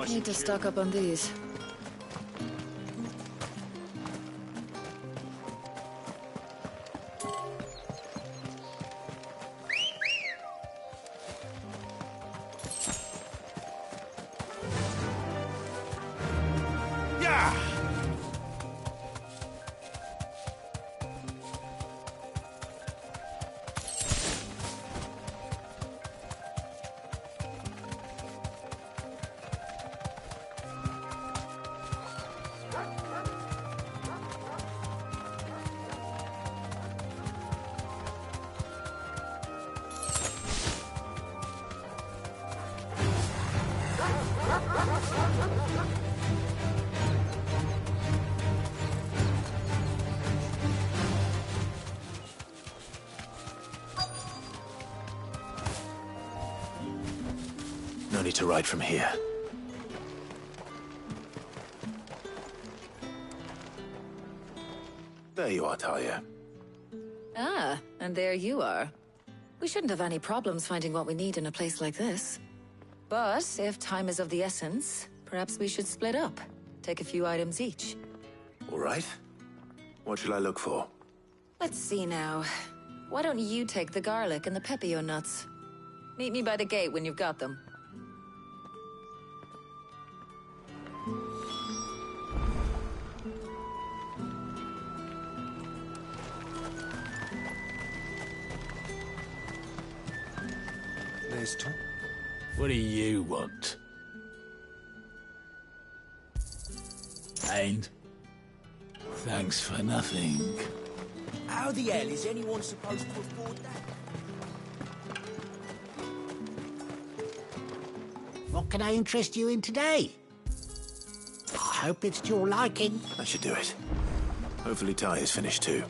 Need to stock up on these. No need to ride from here. There you are, Talia. Ah, and there you are. We shouldn't have any problems finding what we need in a place like this. But if time is of the essence, perhaps we should split up. Take a few items each. All right. What shall I look for? Let's see now. Why don't you take the garlic and the pepio nuts? Meet me by the gate when you've got them. There's Tom. What do you want? And thanks for nothing. How the hell is anyone supposed to afford that? What can I interest you in today? I hope it's to your liking. That should do it. Hopefully Talia's finished too.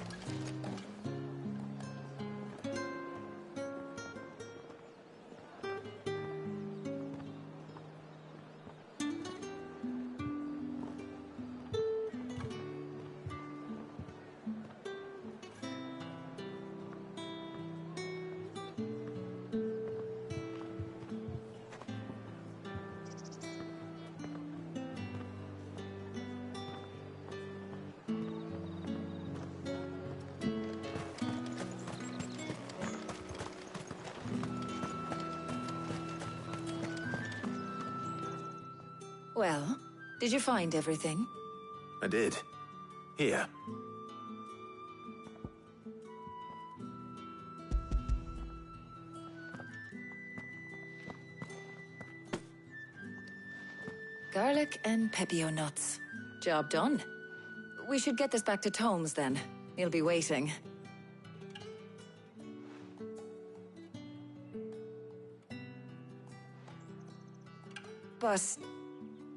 Well, did you find everything? I did. Here. Garlic and pepio nuts. Job done. We should get this back to Tomes then. He'll be waiting. But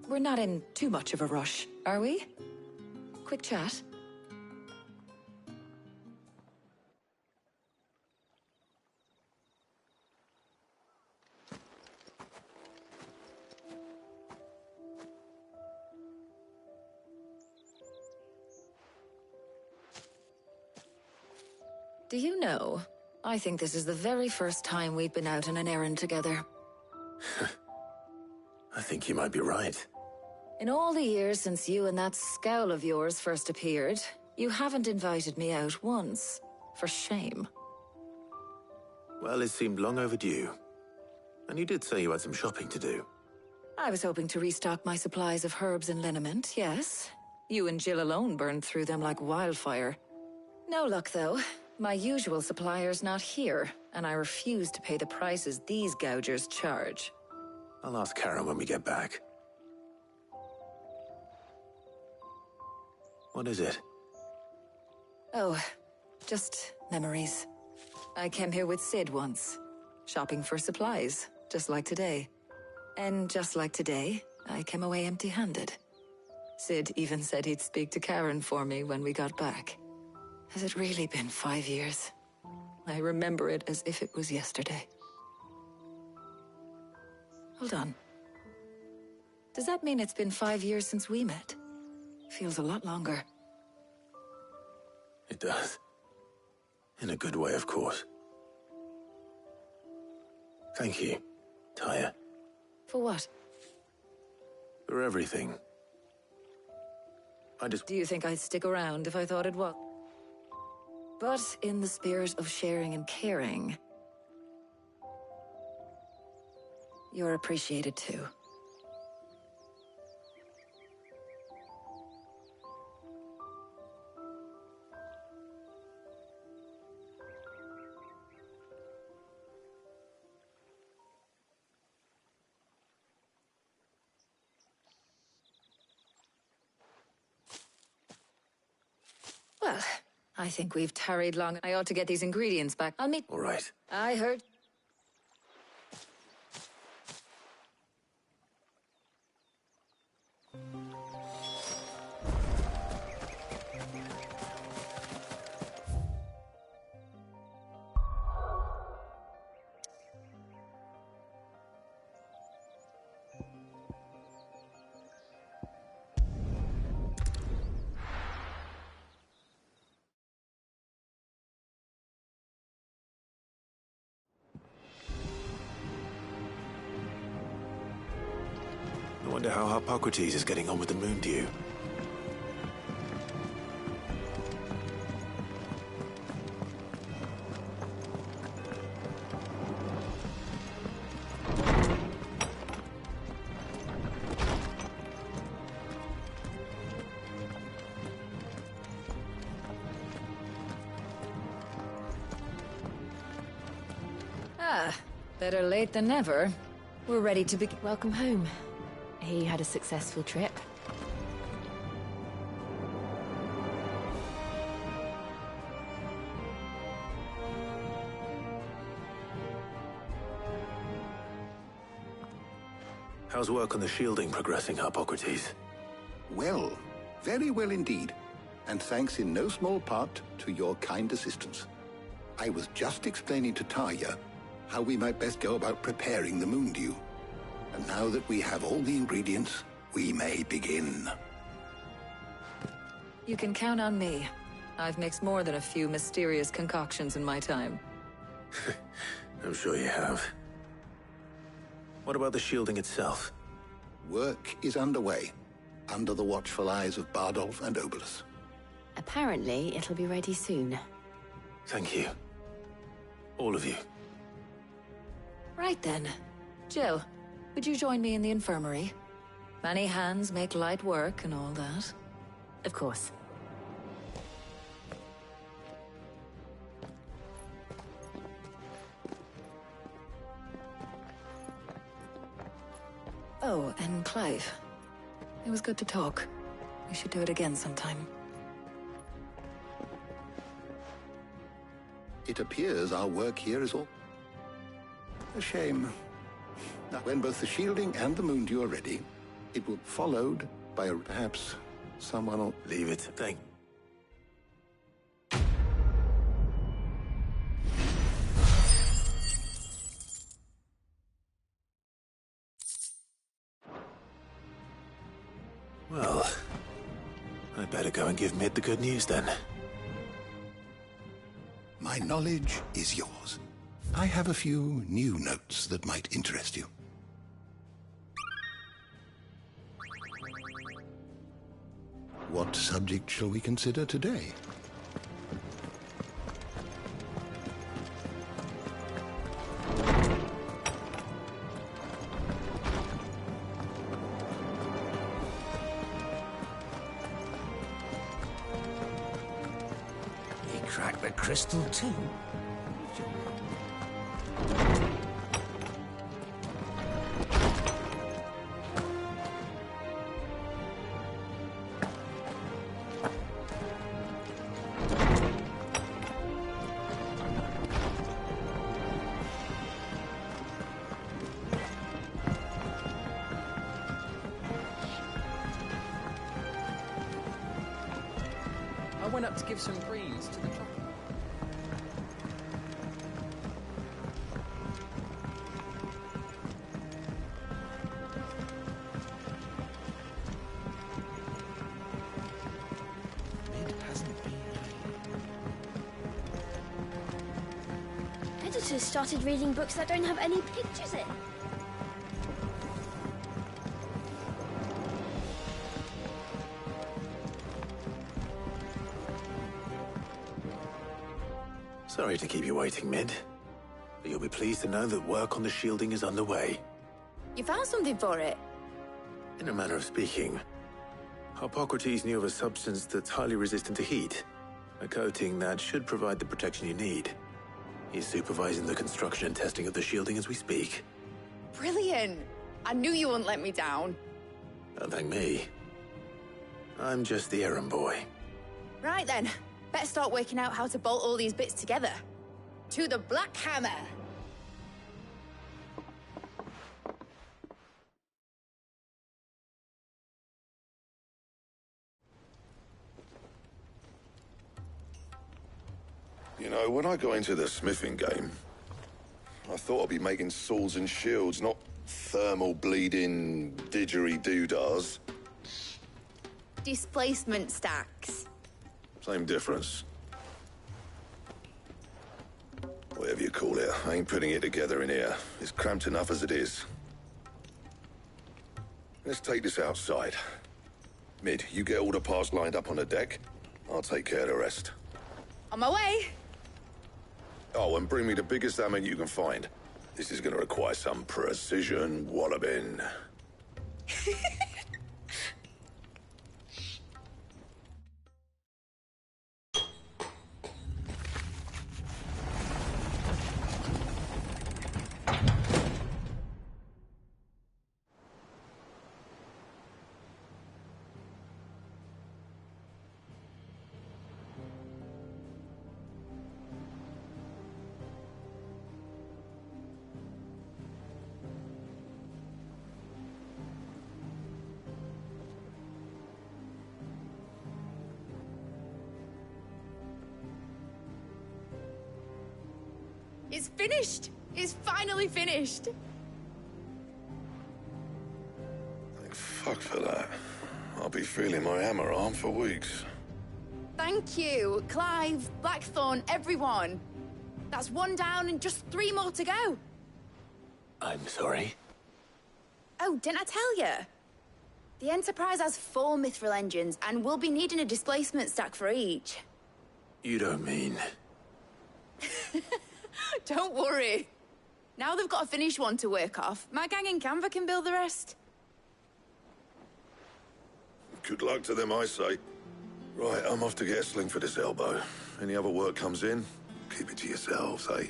we're not in too much of a rush, are we? Quick chat. Do you know, I think this is the very first time we've been out on an errand together. I think you might be right. In all the years since you and that scowl of yours first appeared, you haven't invited me out once. For shame. Well, it seemed long overdue. And you did say you had some shopping to do. I was hoping to restock my supplies of herbs and liniment, yes. You and Jill alone burned through them like wildfire. No luck, though. My usual supplier's not here, and I refuse to pay the prices these gougers charge. I'll ask Karen when we get back. What is it? Oh, just memories. I came here with Sid once, shopping for supplies, just like today. And just like today, I came away empty-handed. Sid even said he'd speak to Karen for me when we got back. Has it really been 5 years? I remember it as if it was yesterday. Hold on. Does that mean it's been 5 years since we met? Feels a lot longer. It does. In a good way, of course. Thank you, Taya. For what? for everything. Do you think I'd stick around if I thought it was? But in the spirit of sharing and caring, you're appreciated too. Well, I think we've tarried long. I ought to get these ingredients back. I'll meet... All right. I heard... I wonder how Hippocrates is getting on with the moon dew. Ah, better late than never. We're ready to begin. Welcome home. He had a successful trip. How's work on the shielding progressing, Hippocrates? Well, very well indeed. And thanks in no small part to your kind assistance. I was just explaining to Tarja how we might best go about preparing the moon dew. And now that we have all the ingredients, we may begin. You can count on me. I've mixed more than a few mysterious concoctions in my time. I'm sure you have. What about the shielding itself? Work is underway, under the watchful eyes of Bardolph and Obolus. Apparently, it'll be ready soon. Thank you. All of you. Right then. Jill, would you join me in the infirmary? Many hands make light work and all that. Of course. Oh, and Clive. It was good to talk. We should do it again sometime. It appears our work here is all... a shame. Now, when both the shielding and the moon dew are ready, it will be followed by perhaps someone will... Leave it. Thank... Well, I'd better go and give Mid the good news then. My knowledge is yours. I have a few new notes that might interest you. What subject shall we consider today? He cracked the crystal too. I went up to give some greens to the chocolate. Mid hasn't been Editors started reading books that don't have any pictures in. Sorry to keep you waiting, Mid. But you'll be pleased to know that work on the shielding is underway. You found something for it? In a manner of speaking, Harpocrates knew of a substance that's highly resistant to heat. A coating that should provide the protection you need. He's supervising the construction and testing of the shielding as we speak. Brilliant! I knew you wouldn't let me down. Don't thank me. I'm just the errand boy. Right then, better start working out how to bolt all these bits together. To the Black Hammer! You know, when I got into the smithing game, I thought I'd be making swords and shields, not thermal bleeding didgeridoo-dahs. Displacement stacks. Same difference. Whatever you call it, I ain't putting it together in here. It's cramped enough as it is. Let's take this outside. Mid, you get all the parts lined up on the deck. I'll take care of the rest. On my way! Oh, and bring me the biggest hammer you can find. This is gonna require some precision walloping. It's finished! It's finally finished! Thank fuck for that. I'll be feeling my hammer arm for weeks. Thank you, Clive, Blackthorn, everyone. That's one down and just 3 more to go. I'm sorry. Oh, didn't I tell you? The Enterprise has 4 mithril engines, and we'll be needing a displacement stack for each. You don't mean... Don't worry. Now they've got a finished one to work off, my gang in Canva can build the rest. Good luck to them, I say. Right, I'm off to get a sling for this elbow. Any other work comes in, keep it to yourselves, eh?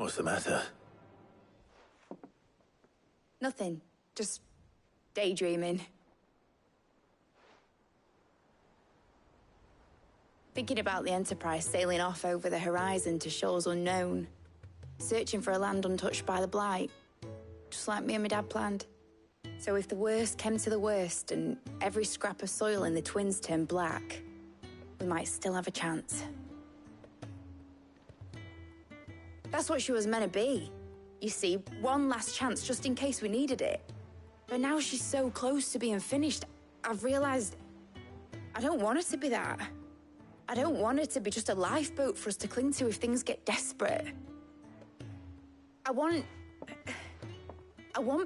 What's the matter? Nothing. Just daydreaming. Thinking about the Enterprise sailing off over the horizon to shores unknown. Searching for a land untouched by the Blight. Just like me and my dad planned. So if the worst came to the worst and every scrap of soil in the Twins turned black, we might still have a chance. That's what she was meant to be. You see, one last chance just in case we needed it. But now she's so close to being finished, I've realized I don't want her to be that. I don't want her to be just a lifeboat for us to cling to if things get desperate. I want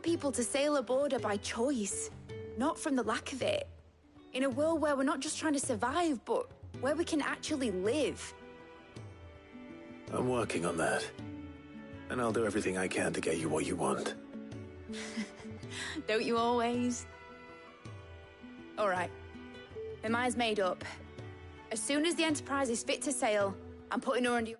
people to sail aboard her by choice, not from the lack of it. In a world where we're not just trying to survive, but where we can actually live. I'm working on that. And I'll do everything I can to get you what you want. Don't you always? All right. My mind's made up. As soon as the Enterprise is fit to sail, I'm putting her under...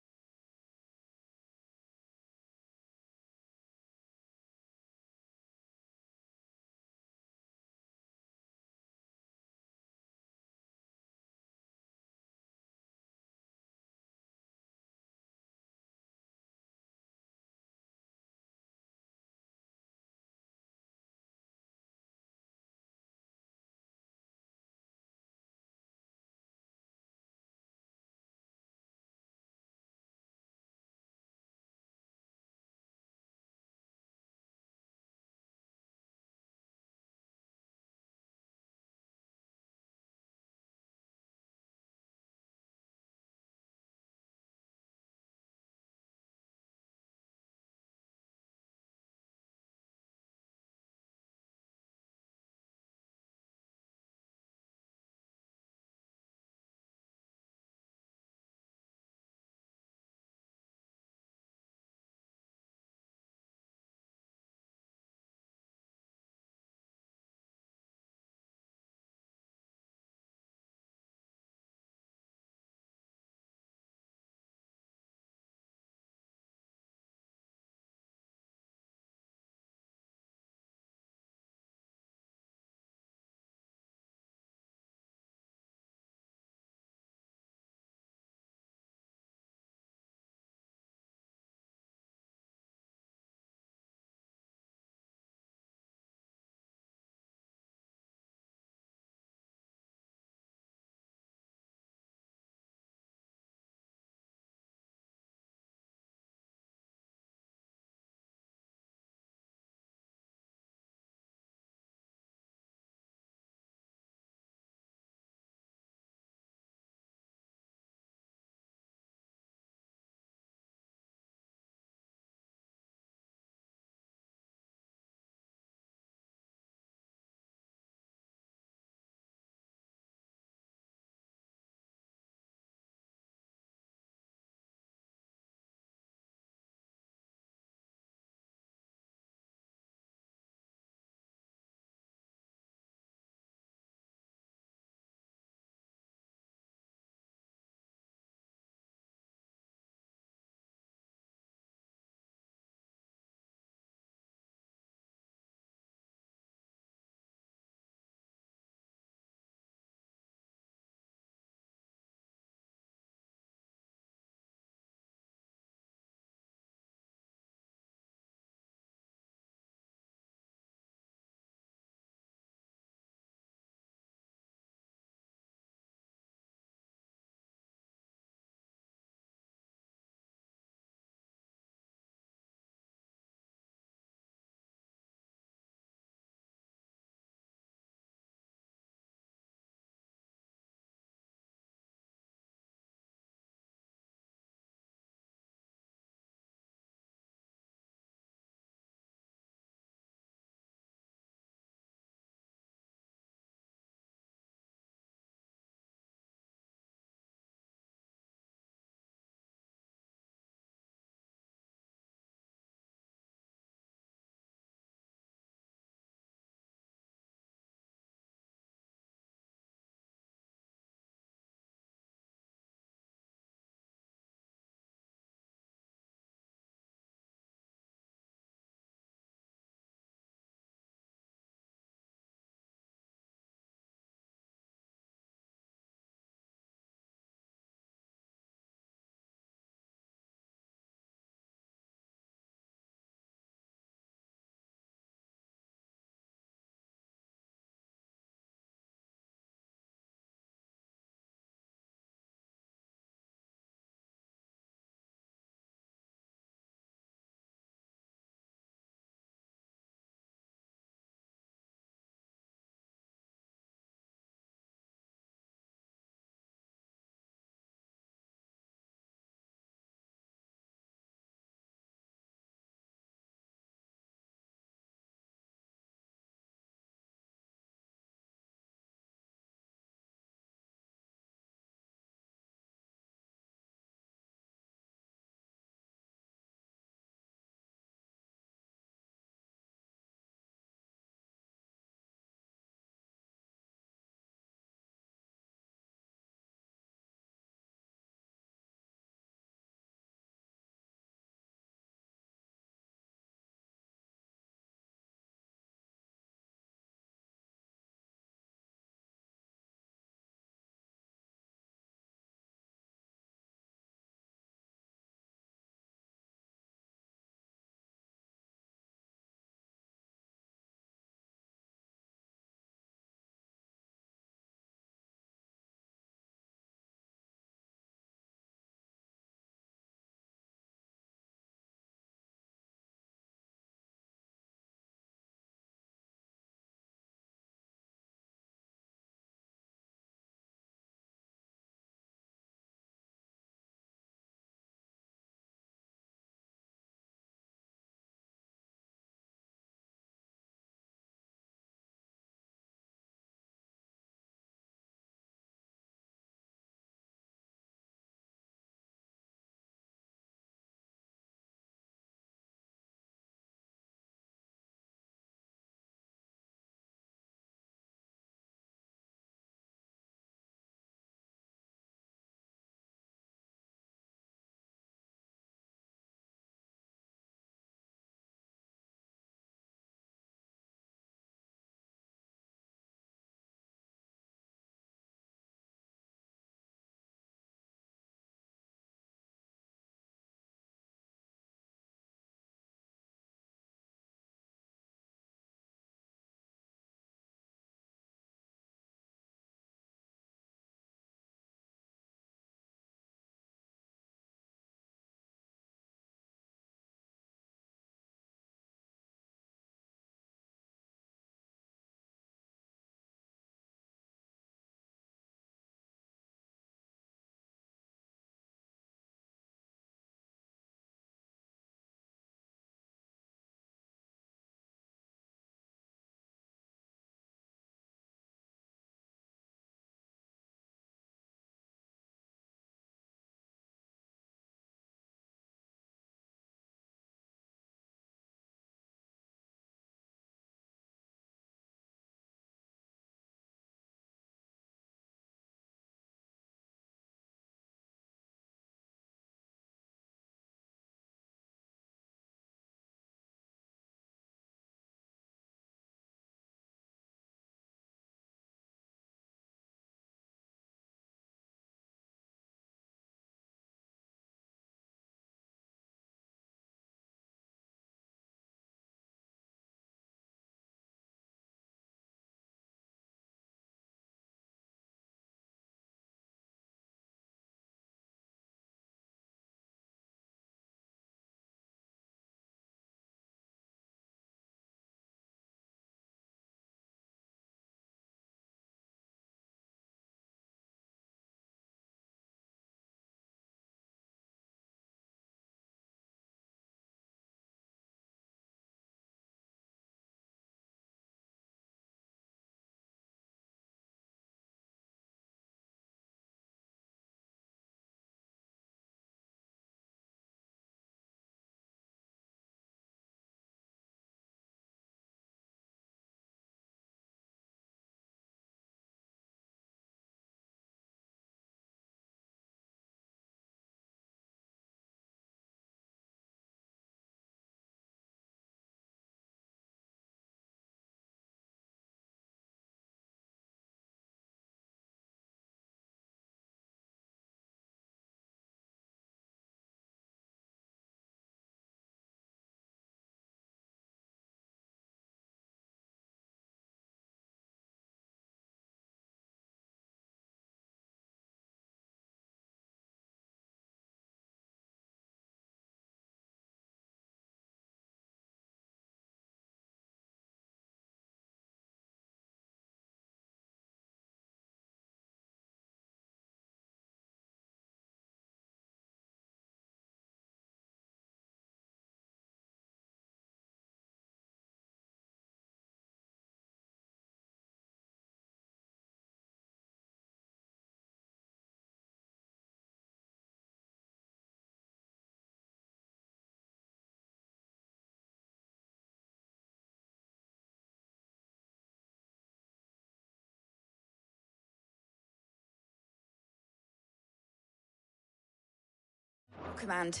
out command.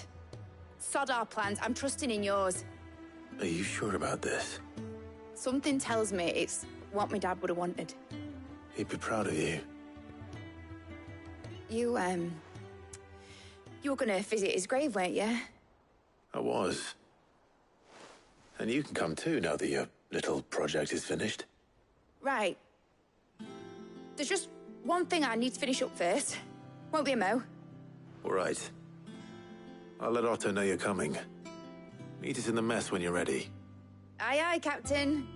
Sod our plans, I'm trusting in yours. Are you sure about this? Something tells me it's what my dad would have wanted. He'd be proud of you. You were gonna visit his grave, weren't you? I was. And you can come too now that your little project is finished. Right. There's just one thing I need to finish up first. Won't be a mo. All right. I'll let Otto know you're coming. Meet us in the mess when you're ready. Aye, aye, Captain.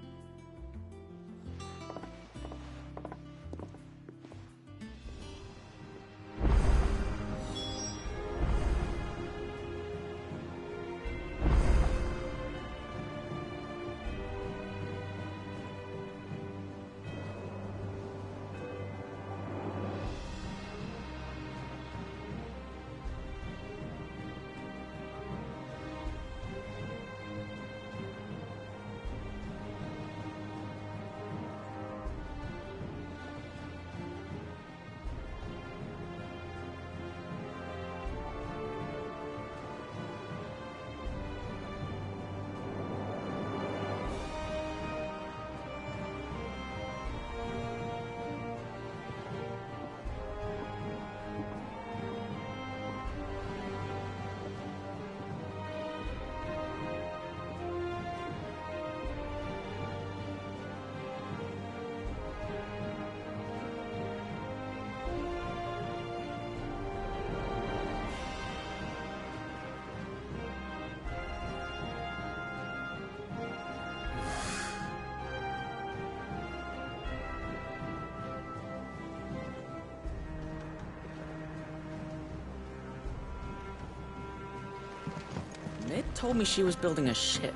Ned told me she was building a ship.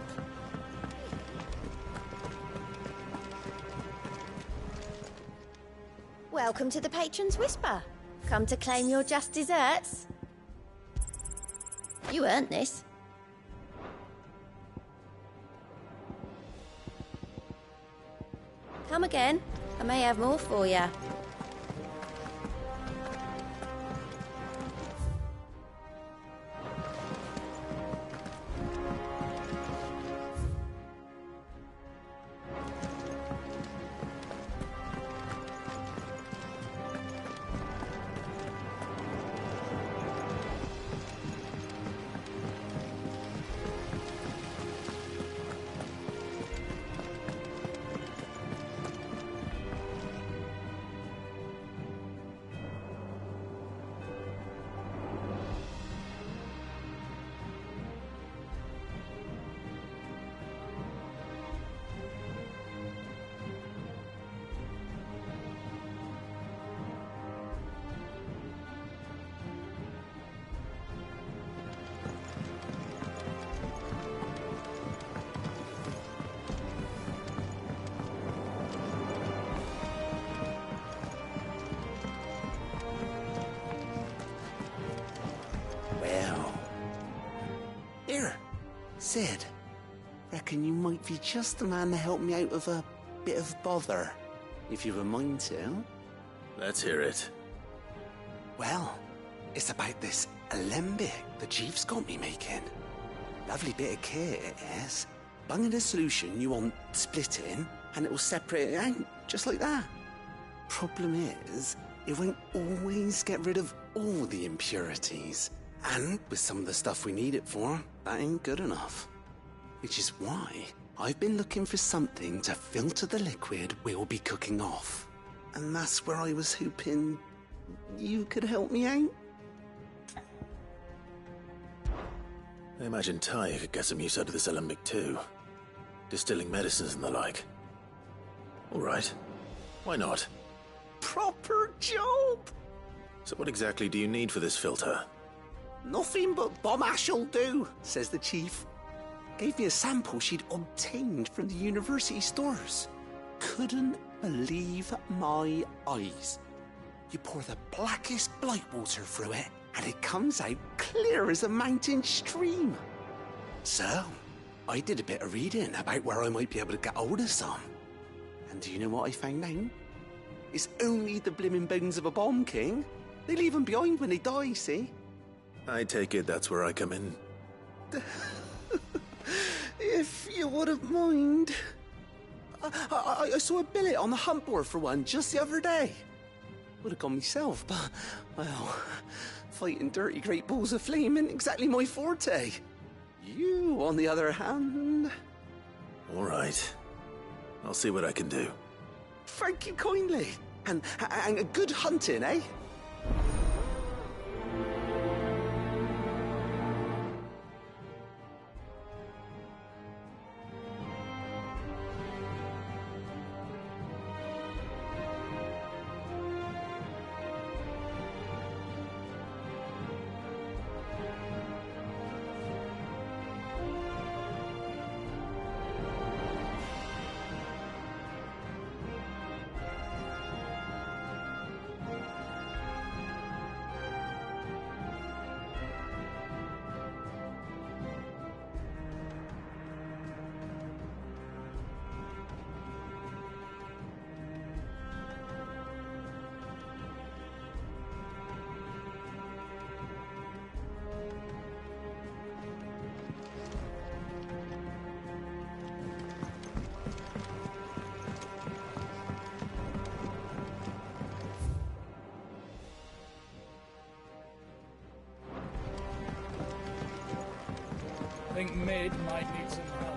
Welcome to the Patron's Whisper. Come to claim your just desserts? You earned this. Come again. I may have more for you. Sid, reckon you might be just the man to help me out of a bit of bother, if you've a mind to. Let's hear it. Well, it's about this alembic the chief's got me making. Lovely bit of kit it is. Bung in a solution you want splitting, and it will separate it out, just like that. Problem is, it won't always get rid of all the impurities. And with some of the stuff we need it for, that ain't good enough. Which is why I've been looking for something to filter the liquid we'll be cooking off. And that's where I was hoping you could help me out. I imagine Ty could get some use out of this alembic too. Distilling medicines and the like. All right. Why not? Proper job! So what exactly do you need for this filter? Nothing but bomb ash'll do, says the chief. Gave me a sample she'd obtained from the university stores. Couldn't believe my eyes. You pour the blackest blight water through it, and it comes out clear as a mountain stream. So, I did a bit of reading about where I might be able to get hold of some. And do you know what I found out? It's only the blimmin' bones of a bomb king. They leave them behind when they die, see? I take it that's where I come in. If you wouldn't mind. I saw a billet on the hunt board for one just the other day. Would have gone myself, but, well, fighting dirty great balls of flame isn't exactly my forte. You, on the other hand... All right. I'll see what I can do. Thank you kindly. And good hunting, eh? I think Mid might need some help.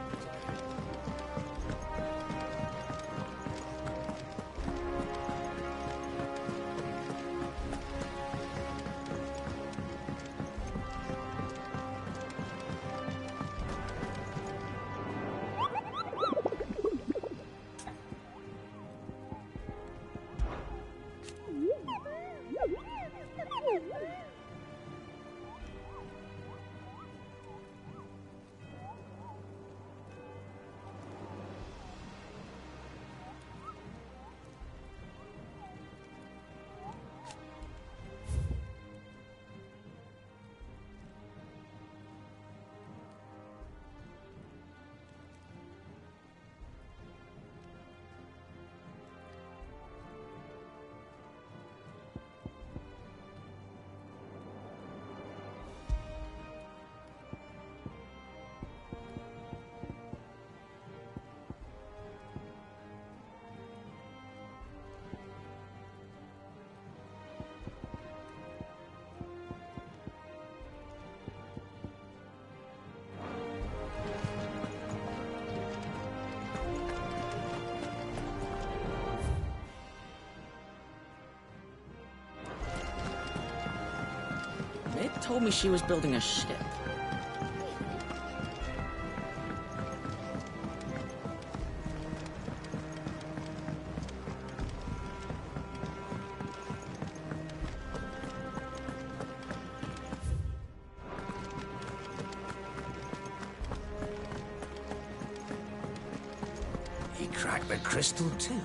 Mid told me she was building a ship. He cracked the crystal too.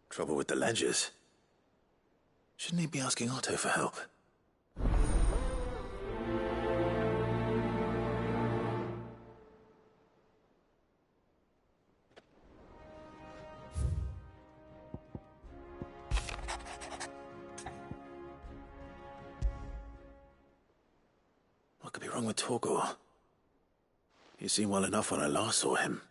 Trouble with the ledgers. Shouldn't he be asking Otto for help? What could be wrong with Torgor? He seemed well enough when I last saw him.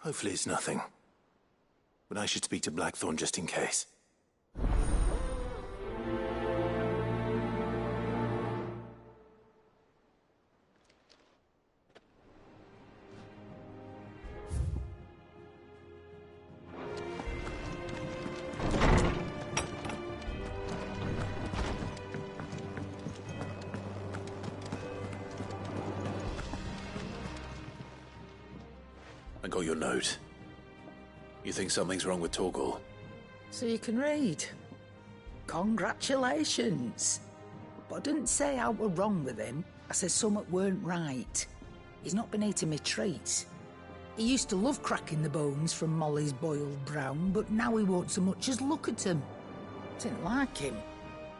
Hopefully it's nothing. But I should speak to Blackthorn just in case. I got your note. You think something's wrong with Torgor? So you can read. Congratulations. But I didn't say I were wrong with him. I said something weren't right. He's not been eating me treats. He used to love cracking the bones from Molly's boiled brown, but now he won't so much as look at them. Didn't like him.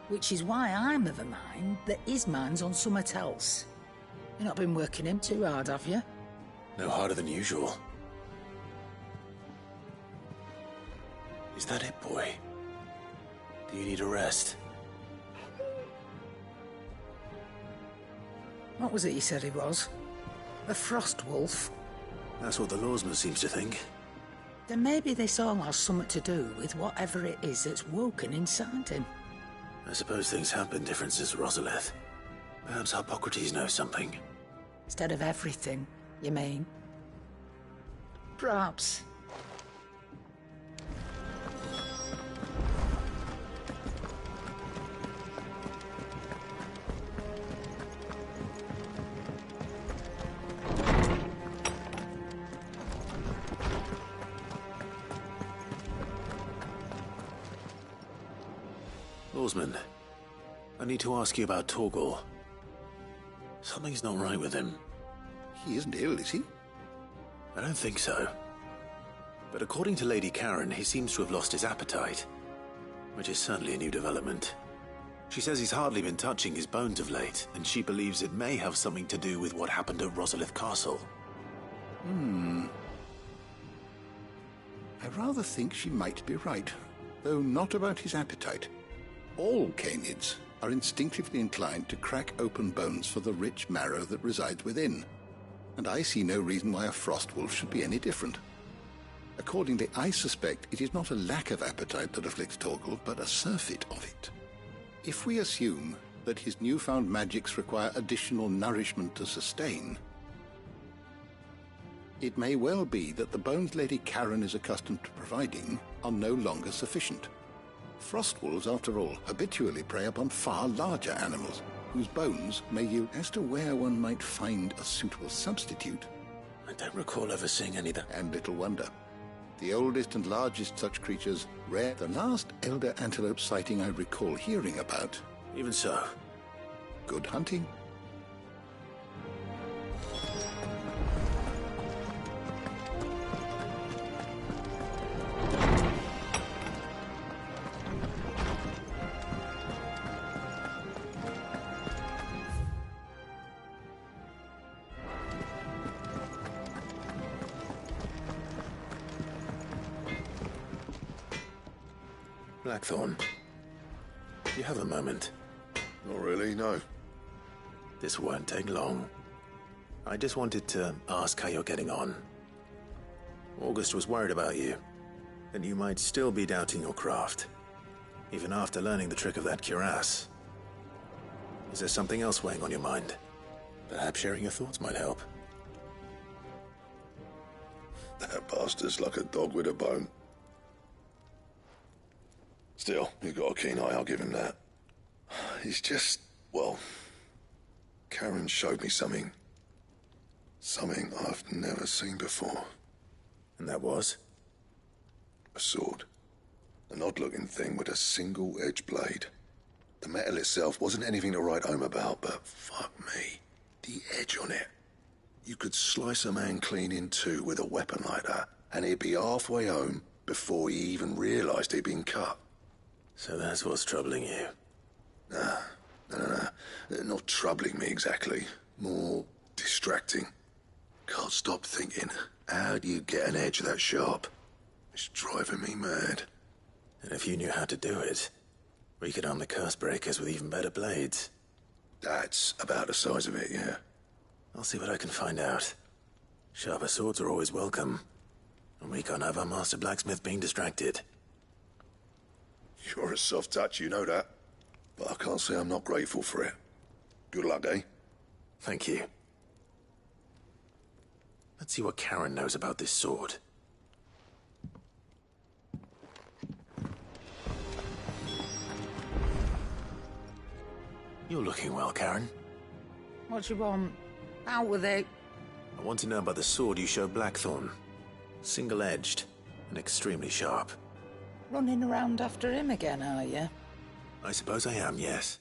Which is why I'm of a mind that his mind's on something else. You've not been working him too hard, have you? No harder than usual. Is that it, boy? Do you need a rest? What was it he said he was? A frost wolf? That's what the lawsman seems to think. Then maybe this all has something to do with whatever it is that's woken inside him. I suppose things have been different since Rosalith. Perhaps Hippocrates knows something. Instead of everything, you mean? Perhaps. Lawsman, I need to ask you about Torgal. Something's not right with him. He isn't ill, is he? I don't think so. But according to Lady Karen, he seems to have lost his appetite, which is certainly a new development. She says he's hardly been touching his bones of late, and she believes it may have something to do with what happened at Rosalith Castle. I rather think she might be right, though not about his appetite. All canids are instinctively inclined to crack open bones for the rich marrow that resides within, and I see no reason why a frost wolf should be any different. Accordingly, I suspect it is not a lack of appetite that afflicts Torgal, but a surfeit of it. If we assume that his newfound magics require additional nourishment to sustain, it may well be that the bones Lady Karen is accustomed to providing are no longer sufficient. Frost wolves, after all, habitually prey upon far larger animals, whose bones may yield. As to where one might find a suitable substitute, I don't recall ever seeing any that. And little wonder. The oldest and largest such creatures rare. The last elder antelope sighting I recall hearing about. Even so. Good hunting. Blackthorn, do you have a moment? Not really, no. This won't take long. I just wanted to ask how you're getting on. August was worried about you, that you might still be doubting your craft, even after learning the trick of that cuirass. Is there something else weighing on your mind? Perhaps sharing your thoughts might help. That bastard's like a dog with a bone. Still, you've got a keen eye, I'll give him that. He's just, well, Karen showed me something. Something I've never seen before. And that was? A sword. An odd-looking thing with a single-edged blade. The metal itself wasn't anything to write home about, but fuck me, the edge on it. You could slice a man clean in two with a weapon like that, and he'd be halfway home before he even realised he'd been cut. So that's what's troubling you? No. Not troubling me exactly. More distracting. Can't stop thinking, how do you get an edge that sharp? It's driving me mad. And if you knew how to do it, we could arm the curse breakers with even better blades. That's about the size of it, yeah. I'll see what I can find out. Sharper swords are always welcome. And we can't have our master blacksmith being distracted. You're a soft touch, you know that. But I can't say I'm not grateful for it. Good luck, eh? Thank you. Let's see what Karen knows about this sword. You're looking well, Karen. What do you want? Out with it. I want to know about the sword you showed Blackthorn. Single-edged and extremely sharp. Running around after him again, are you? I suppose I am, yes.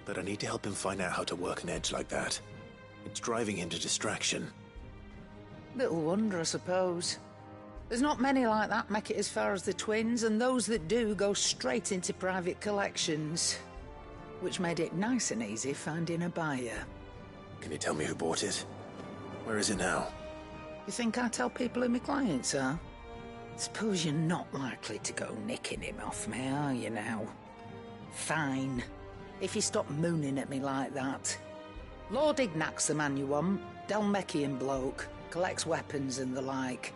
But I need to help him find out how to work an edge like that. It's driving him to distraction. Little wonder, I suppose. There's not many like that make it as far as the twins, and those that do go straight into private collections. Which made it nice and easy finding a buyer. Can you tell me who bought it? Where is it now? You think I tell people who my clients are? Suppose you're not likely to go nicking him off me, are you now? Fine. If you stop mooning at me like that. Lord Ignac's the man you want. Dalmekian bloke. Collects weapons and the like.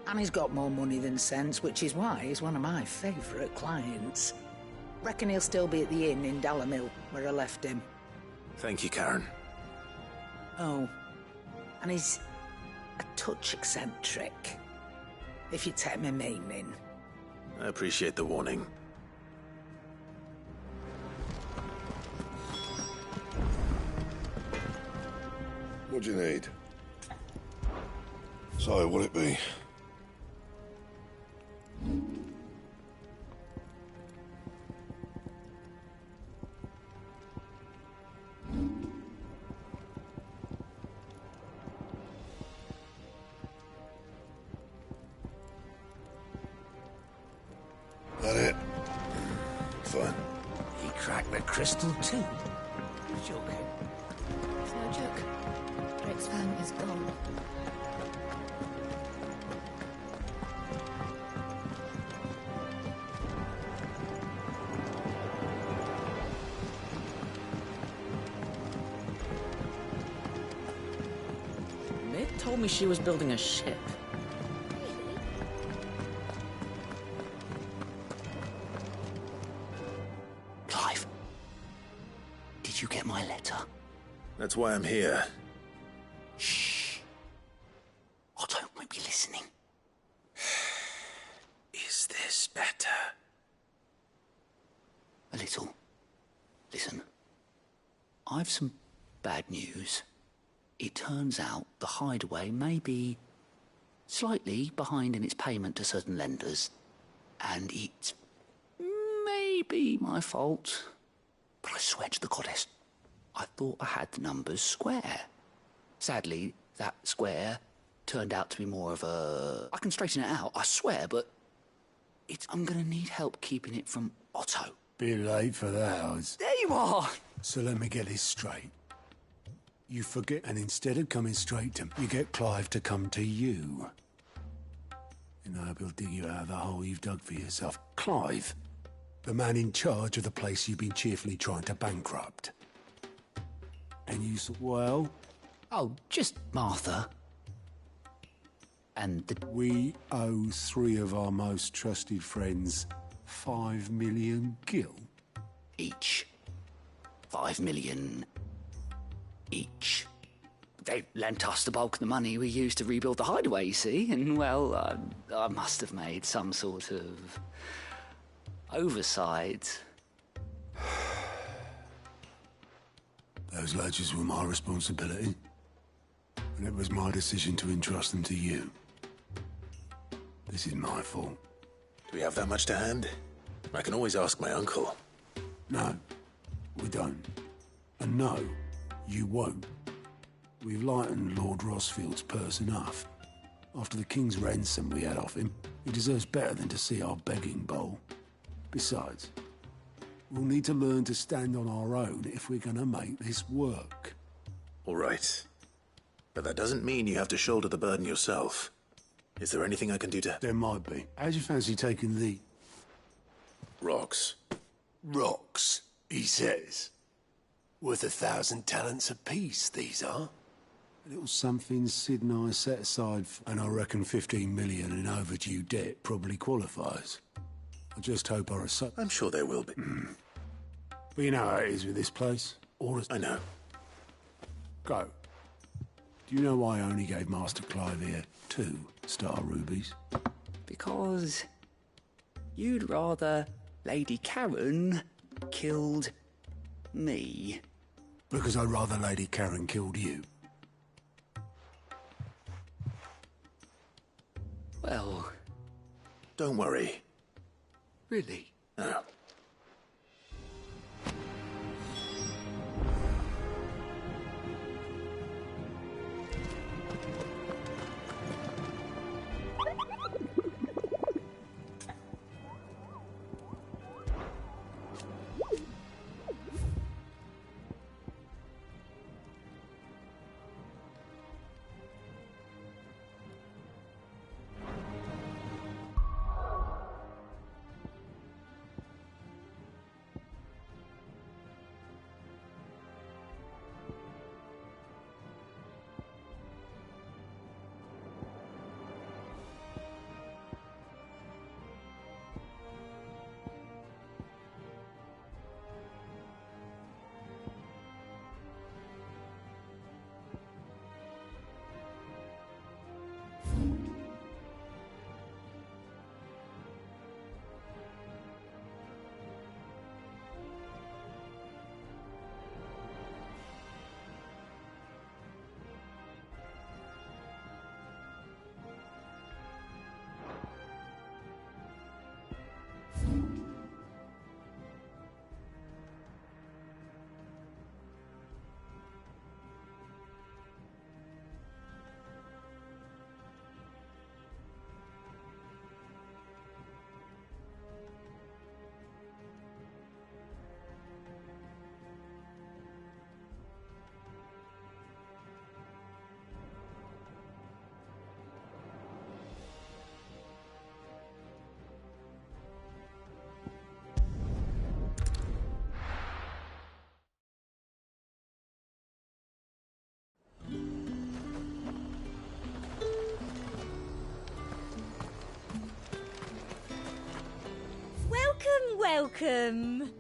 And he's got more money than sense, which is why he's one of my favourite clients. Reckon he'll still be at the inn in Dalamil, where I left him. Thank you, Karen. Oh. And he's a touch eccentric. If you take my meaning. I appreciate the warning. What do you need? So, what'll it be? That it? Fine. He cracked the crystal too. You're joking. It's no joke. Drake's fan is gone. Mid told me she was building a ship. Clive, did you get my letter? That's why I'm here. Shh. I don't want you listening. Is this better? A little. Listen. I've some bad news. It turns out the hideaway may be slightly behind in its payment to certain lenders, and it may be my fault. But I swear to the goddess, I thought I had the numbers square. Sadly, that square turned out to be more of a... I can straighten it out, I swear, but I'm gonna need help keeping it from Otto. Bit late for that, Oz. There you are! So let me get this straight. You forget, and instead of coming straight to me, you get Clive to come to you. And I hope he'll dig you out of the hole you've dug for yourself. Clive, the man in charge of the place you've been cheerfully trying to bankrupt. And you said, well... Oh, just Martha. And we owe 3 of our most trusted friends 5 million gil. Each. 5 million each. They lent us the bulk of the money we used to rebuild the hideaway, you see, and, well, I must have made some sort of oversight. Those ledgers were my responsibility, and it was my decision to entrust them to you. This is my fault. Do we have that much to hand? I can always ask my uncle. No, we don't. And no, you won't. We've lightened Lord Rosfield's purse enough. After the king's ransom we had off him, he deserves better than to see our begging bowl. Besides, we'll need to learn to stand on our own if we're gonna make this work. All right. But that doesn't mean you have to shoulder the burden yourself. Is there anything I can do to... There might be. How'd you fancy taking the... rocks? Rocks, he says. Worth 1,000 talents apiece, these are. A little something Sid and I set aside, and I reckon 15 million in overdue debt probably qualifies. I just hope our... I'm sure there will be. But you know how it is with this place. I know. Go. Do you know why I only gave Master Clive here 2 star rubies? Because you'd rather Lady Karen killed me. Because I'd rather Lady Karen killed you. Well... Don't worry. Really? No. Welcome.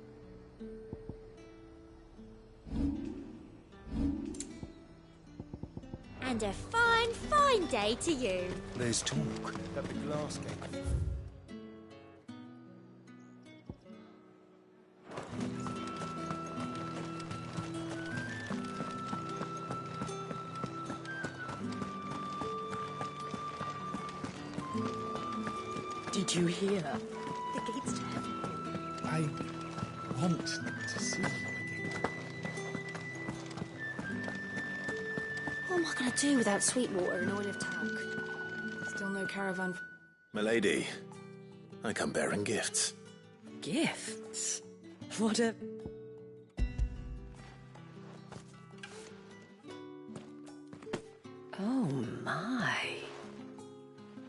And a fine, fine day to you. There's talk at the glass gate. Did you hear? The gates to heaven. I want to see you again. am I going to do without sweet water and oil of talc? Still no caravan. Milady, I come bearing gifts. Gifts? What a... Oh my.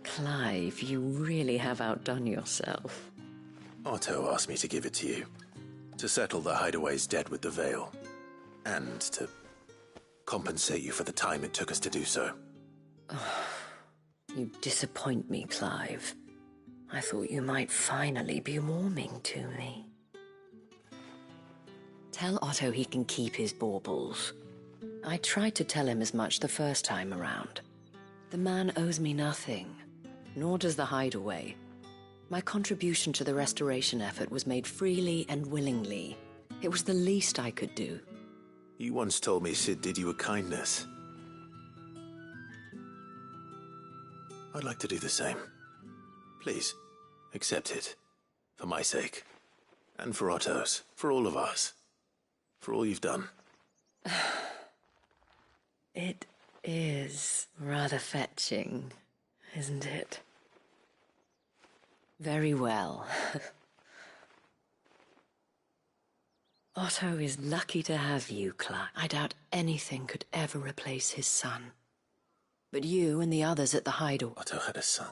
Clive, you really have outdone yourself. Otto asked me to give it to you. To settle the Hideaway's debt with the Veil. And to compensate you for the time it took us to do so. You disappoint me, Clive. I thought you might finally be warming to me. Tell Otto he can keep his baubles. I tried to tell him as much the first time around. The man owes me nothing, nor does the Hideaway. My contribution to the restoration effort was made freely and willingly. It was the least I could do. You once told me Sid did you a kindness. I'd like to do the same. Please, accept it. For my sake. And for Otto's. For all of us. For all you've done. It is rather fetching, isn't it? Very well. Otto is lucky to have you, Clive. I doubt anything could ever replace his son. But you and the others at the Hideaway... Otto had a son.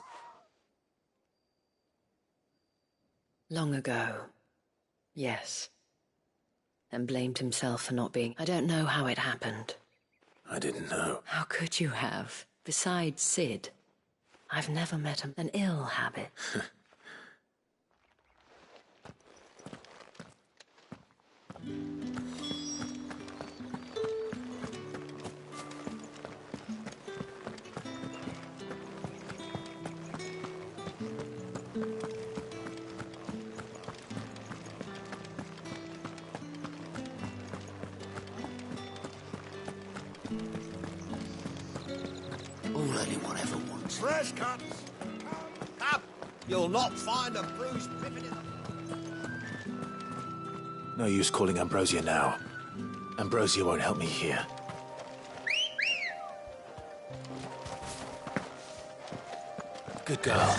Long ago. Yes. And blamed himself for not being... I don't know how it happened. I didn't know. How could you have? Besides Sid, I've never met an ill habit. All anyone ever wants. Fresh cuts! Up! You'll not find a bruised pippin in the... No use calling Ambrosia now. Ambrosia won't help me here. Good girl.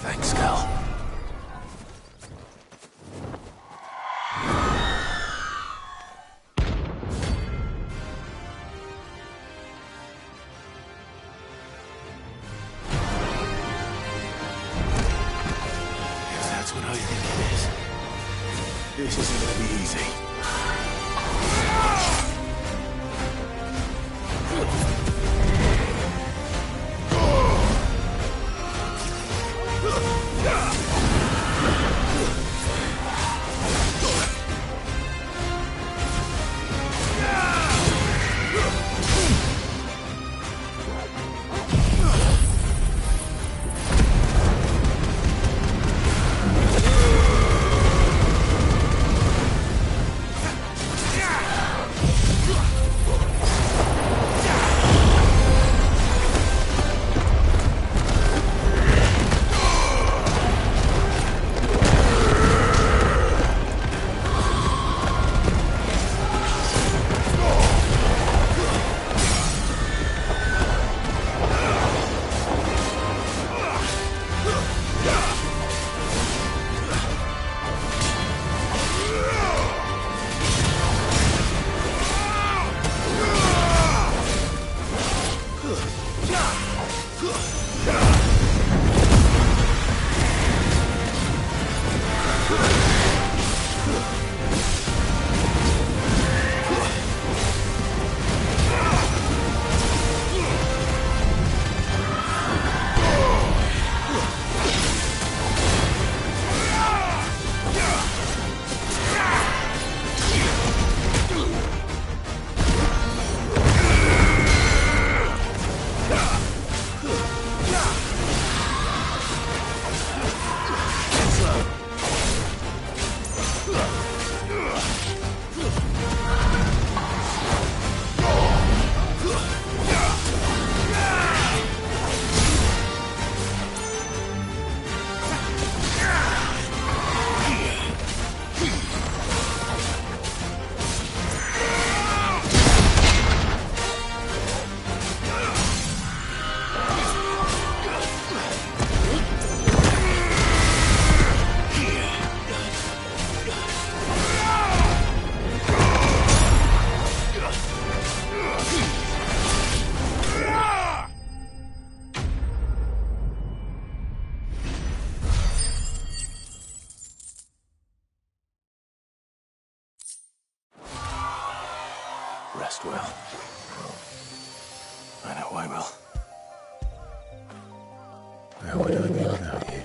Thanks, girl. If that's what I think it is, this isn't gonna be easy. rest well. I know I will. Where would I be without you?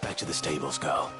Back to the stables, girl.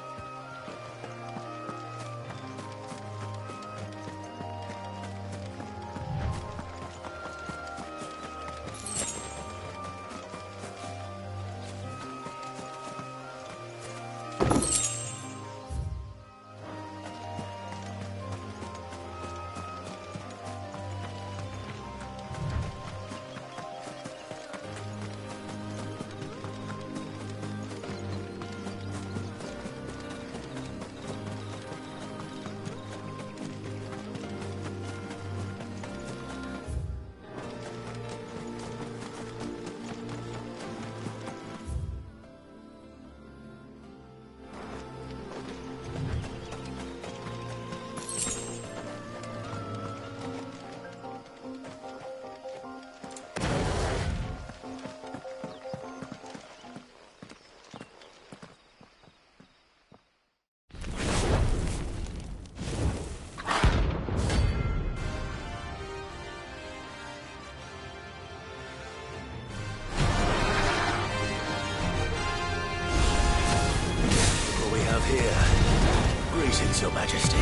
Greetings, Your Majesty.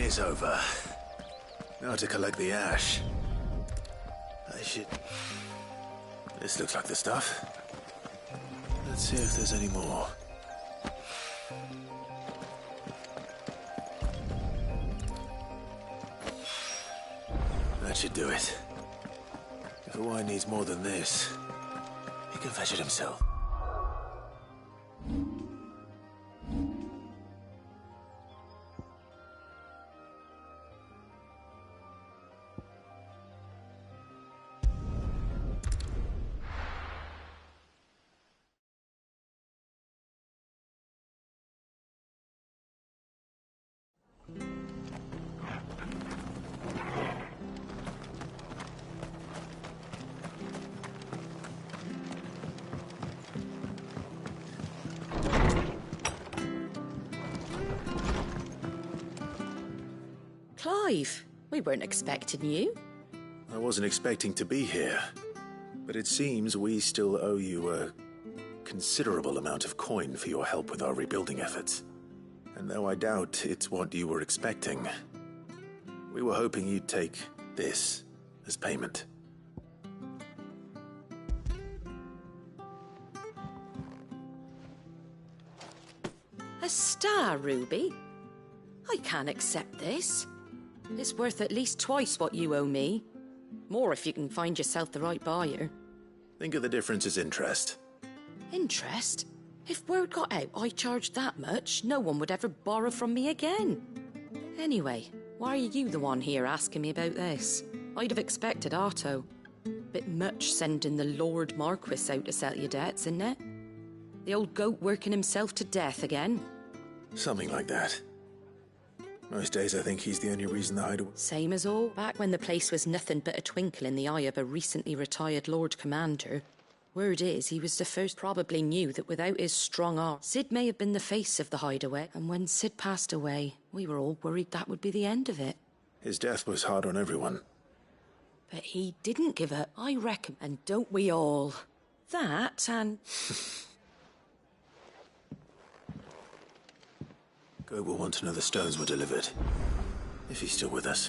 is over. Now to collect the ash. I should... This looks like the stuff. Let's see if there's any more. That should do it. If Hawaii needs more than this, he can fetch it himself. Clive, we weren't expecting you. I wasn't expecting to be here, but it seems we still owe you a considerable amount of coin for your help with our rebuilding efforts. And though I doubt it's what you were expecting, we were hoping you'd take this as payment. A star ruby? I can't accept this. It's worth at least twice what you owe me. More if you can find yourself the right buyer. Think of the difference as interest. Interest? If word got out I charged that much, no one would ever borrow from me again. Anyway, why are you the one here asking me about this? I'd have expected Otto. Bit much sending the Lord Marquis out to settle your debts, isn't it? The old goat working himself to death again? Something like that. Most days I think he's the only reason the hideaway... Same as all. Back when the place was nothing but a twinkle in the eye of a recently retired Lord Commander. Word is, he was the first. Probably knew that without his strong arm, Sid may have been the face of the hideaway. And when Sid passed away, we were all worried that would be the end of it. His death was hard on everyone. But he didn't give up, I reckon. And don't we all? That and... Goat will want to know the stones were delivered. If he's still with us.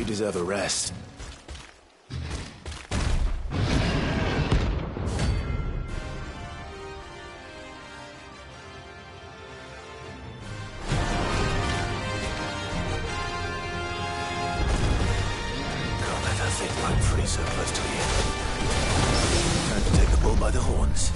You deserve a rest. Can't let that thing run free so close to the end. Time to take the bull by the horns.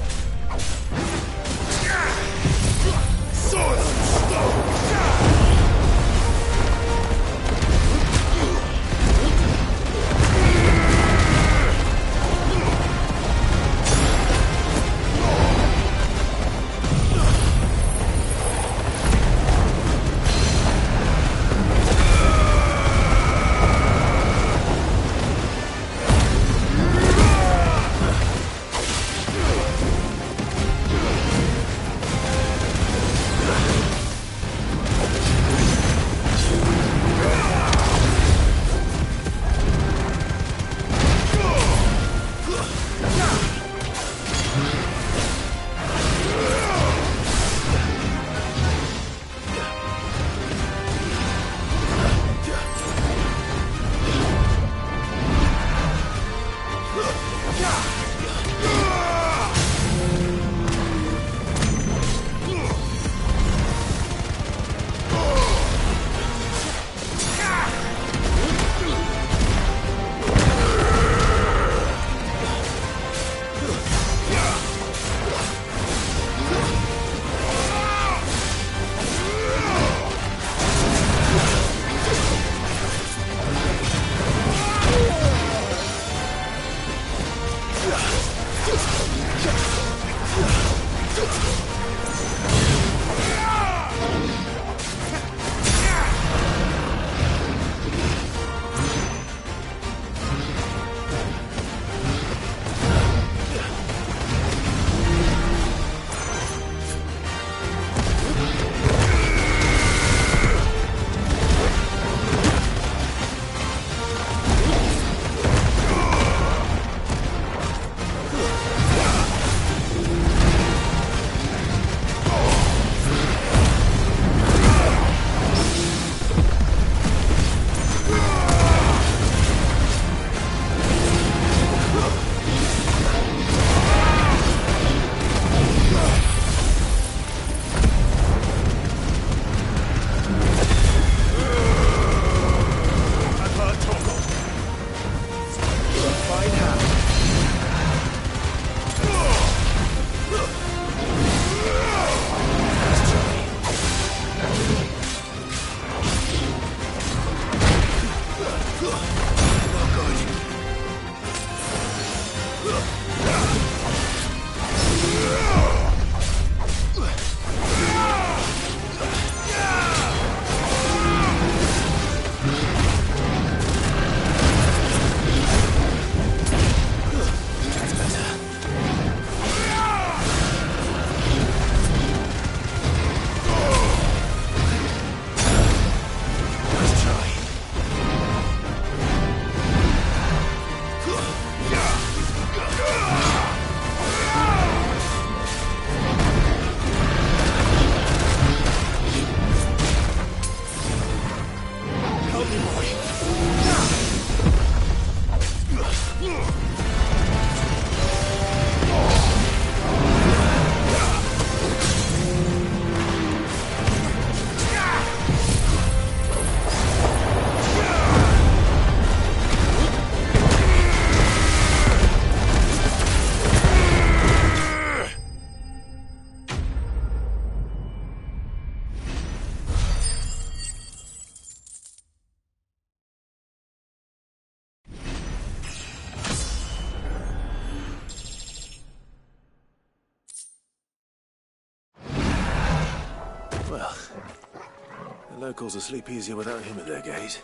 The locals will sleep easier without him at their gate.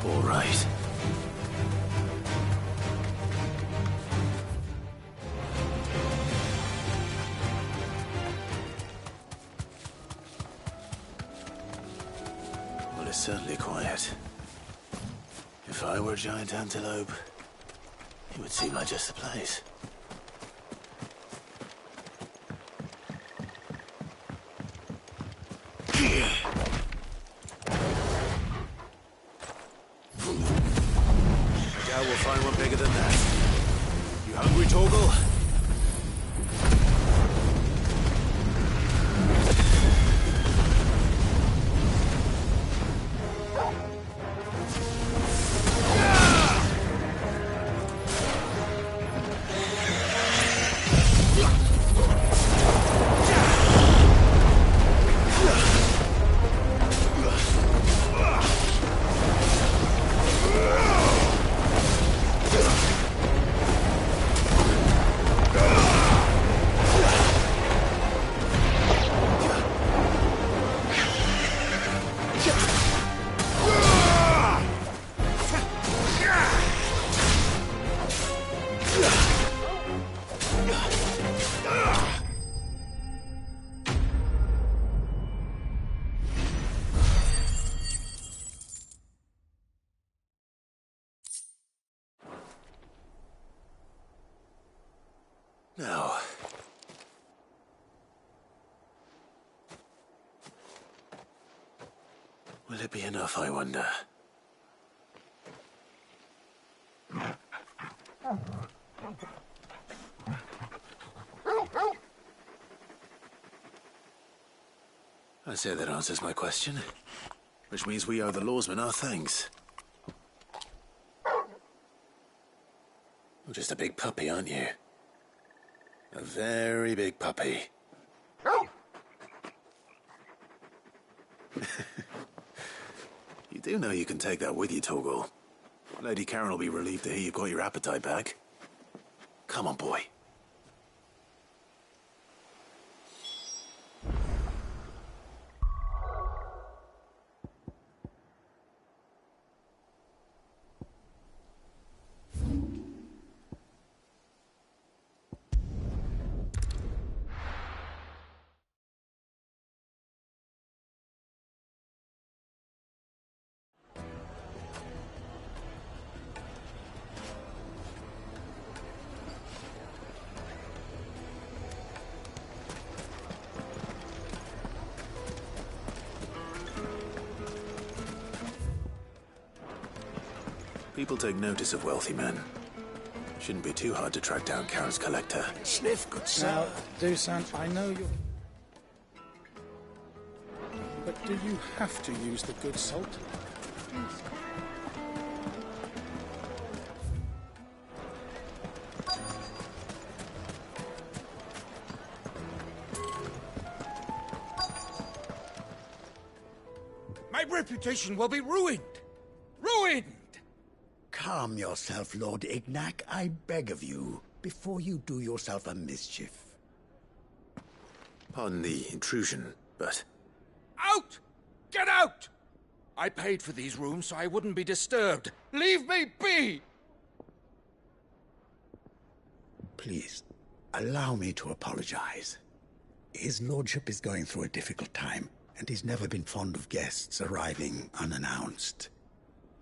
All right. Well, it's certainly quiet. If I were a giant antelope, it would seem like just the place. We'll find one bigger than that. You hungry, Torgal? Now, will it be enough, I wonder? I say that answers my question, which means we owe the lawsmen our thanks. You're just a big puppy, aren't you? A very big puppy. You do know you can take that with you, Torgal. Lady Karen will be relieved to hear you've got your appetite back. Come on, boy. People take notice of wealthy men. Shouldn't be too hard to track down Karen's collector. Sniff, good sir. Now, Dusan, I know you're... But do you have to use the good salt? My reputation will be ruined! Ruined! Calm yourself, Lord Ignac, I beg of you, before you do yourself a mischief. Pardon the intrusion, but... Out! Get out! I paid for these rooms so I wouldn't be disturbed. Leave me be! Please, allow me to apologize. His lordship is going through a difficult time, and he's never been fond of guests arriving unannounced.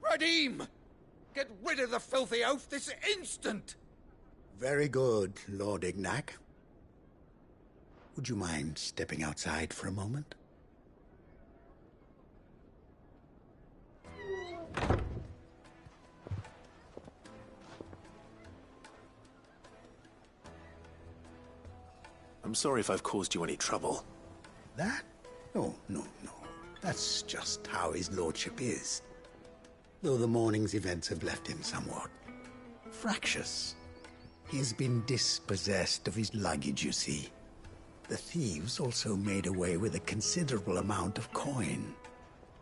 Radim! Get rid of the filthy oaf this instant! Very good, Lord Ignac. Would you mind stepping outside for a moment? I'm sorry if I've caused you any trouble. That? No. That's just how his lordship is. Though the morning's events have left him somewhat fractious. He has been dispossessed of his luggage, you see. The thieves also made away with a considerable amount of coin.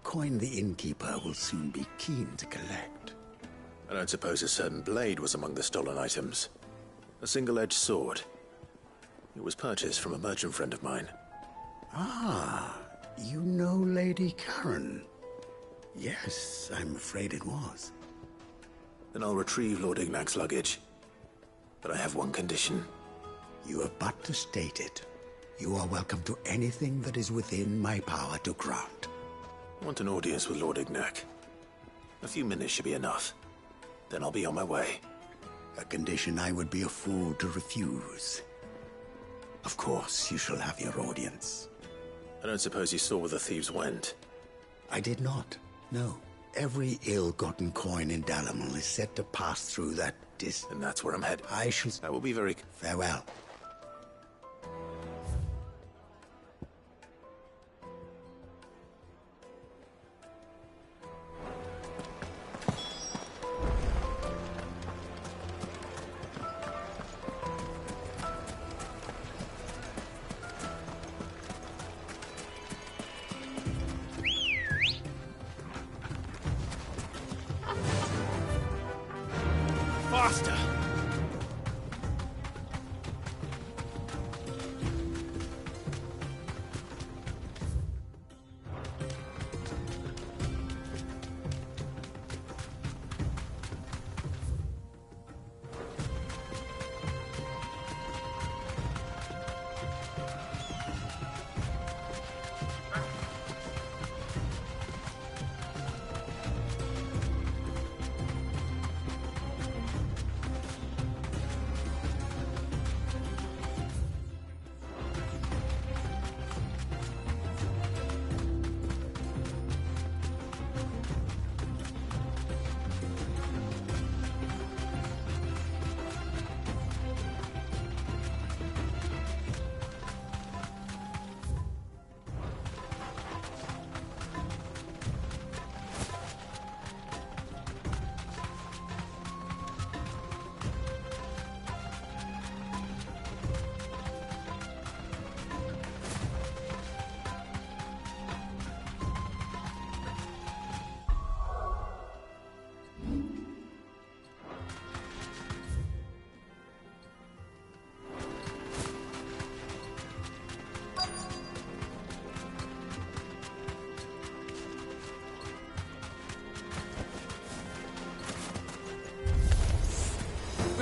Coin the innkeeper will soon be keen to collect. I don't suppose a certain blade was among the stolen items. A single-edged sword. It was purchased from a merchant friend of mine. Ah, you know Lady Karen. Yes, I'm afraid it was. Then I'll retrieve Lord Ignac's luggage. But I have one condition. You have but to state it. You are welcome to anything that is within my power to grant. I want an audience with Lord Ignac. A few minutes should be enough. Then I'll be on my way. A condition I would be a fool to refuse. Of course, you shall have your audience. I don't suppose you saw where the thieves went? I did not, no. Every ill-gotten coin in Dalamal is said to pass through that And that's where I'm headed. I shall... That will be very... Farewell. Faster!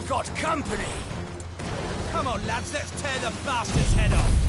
We've got company! Come on, lads, let's tear the bastard's head off!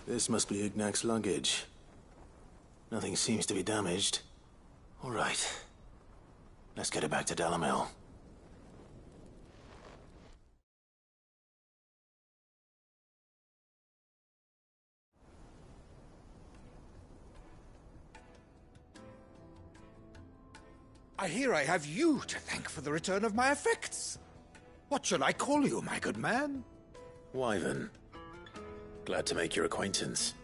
This must be Ignac's luggage. Nothing seems to be damaged. All right. Let's get it back to Dalamel. I hear I have you to thank for the return of my effects. What shall I call you, my good man? Wyvern. Glad to make your acquaintance.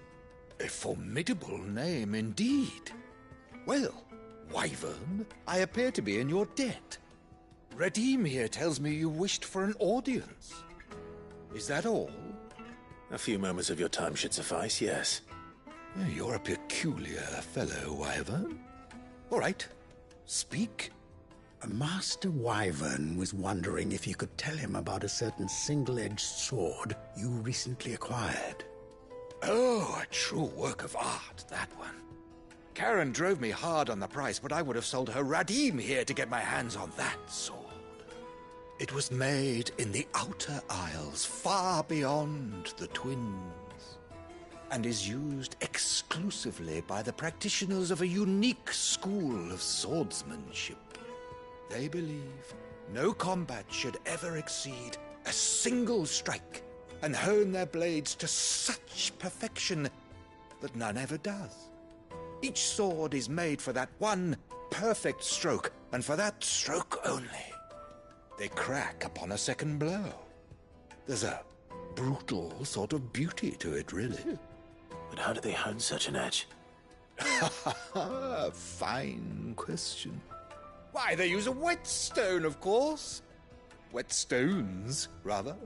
A formidable name indeed. Well, Wyvern, I appear to be in your debt. Redeem here tells me you wished for an audience. Is that all? A few moments of your time should suffice, yes. You're a peculiar fellow, Wyvern. All right, speak. Master Wyvern was wondering if you could tell him about a certain single-edged sword you recently acquired. Oh, a true work of art, that one. Karen drove me hard on the price, but I would have sold her Radim here to get my hands on that sword. It was made in the Outer Isles, far beyond the Twins, and is used exclusively by the practitioners of a unique school of swordsmanship. They believe no combat should ever exceed a single strike, and hone their blades to such perfection that none ever does. Each sword is made for that one perfect stroke, and for that stroke only. They crack upon a second blow. There's a brutal sort of beauty to it, really. But how do they hone such an edge? Fine question. Why, they use a whetstone, of course. Whetstones, rather.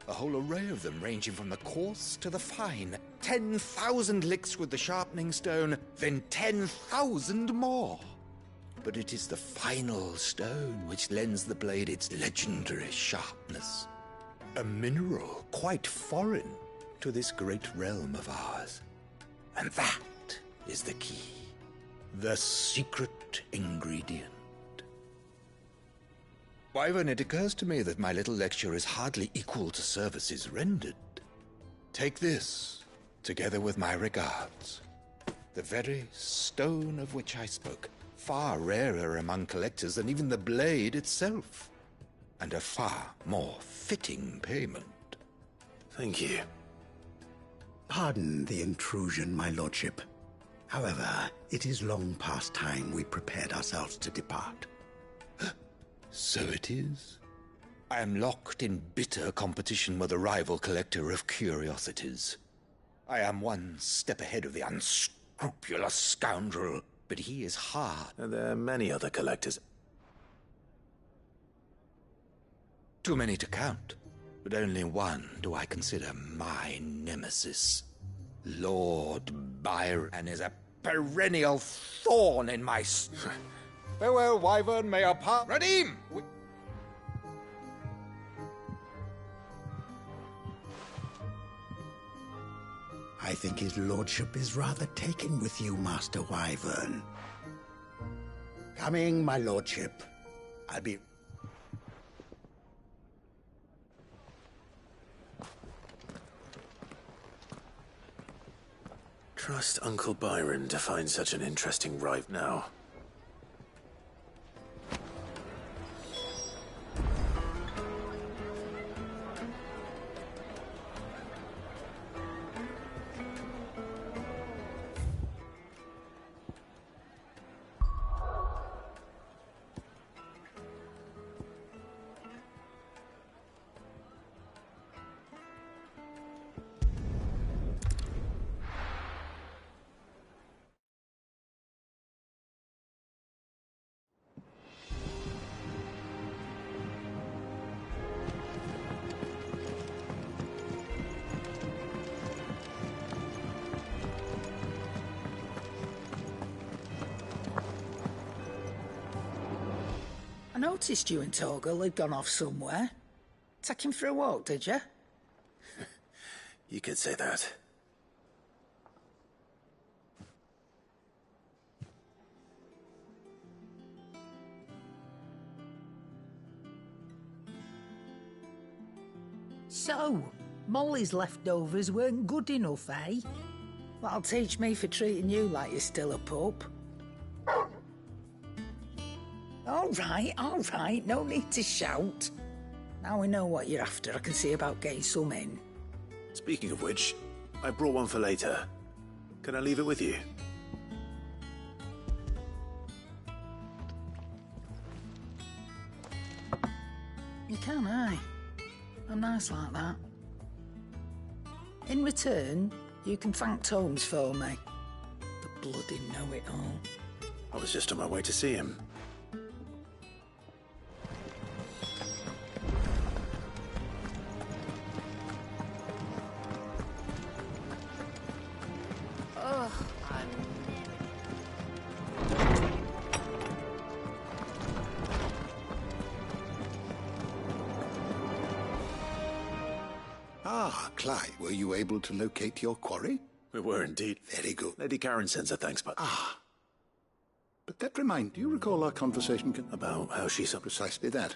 A whole array of them, ranging from the coarse to the fine. 10,000 licks with the sharpening stone, then 10,000 more. But it is the final stone which lends the blade its legendary sharpness. A mineral quite foreign to this great realm of ours. And that is the key. The secret ingredient. Wyvern, it occurs to me that my little lecture is hardly equal to services rendered. Take this, together with my regards. The very stone of which I spoke, far rarer among collectors than even the blade itself, and a far more fitting payment. Thank you. Pardon the intrusion, my lordship. However, it is long past time we prepared ourselves to depart. So it is. I am locked in bitter competition with a rival collector of curiosities. I am one step ahead of the unscrupulous scoundrel, but he is hard. And there are many other collectors. Too many to count, but only one do I consider my nemesis. Lord Byron is a perennial thorn in my... Farewell, Wyvern, may our part... Redeem! I think his lordship is rather taken with you, Master Wyvern. Coming, my lordship. I'll be... Trust Uncle Byron to find such an interesting rival now. I noticed you and Torgal had gone off somewhere. Take him for a walk, did you? You could say that. So, Molly's leftovers weren't good enough, eh? That'll teach me for treating you like you're still a pup. All right, no need to shout. Now we know what you're after, I can see about getting some in. Speaking of which, I brought one for later. Can I leave it with you? You can, aye. I'm nice like that. In return, you can thank Tomes for me. The bloody know-it-all. I was just on my way to see him. Ah, Clyde, were you able to locate your quarry? We were indeed. Very good. Lady Karen sends her thanks, but... Ah. But that reminds, do you recall our conversation about how she's... Precisely that.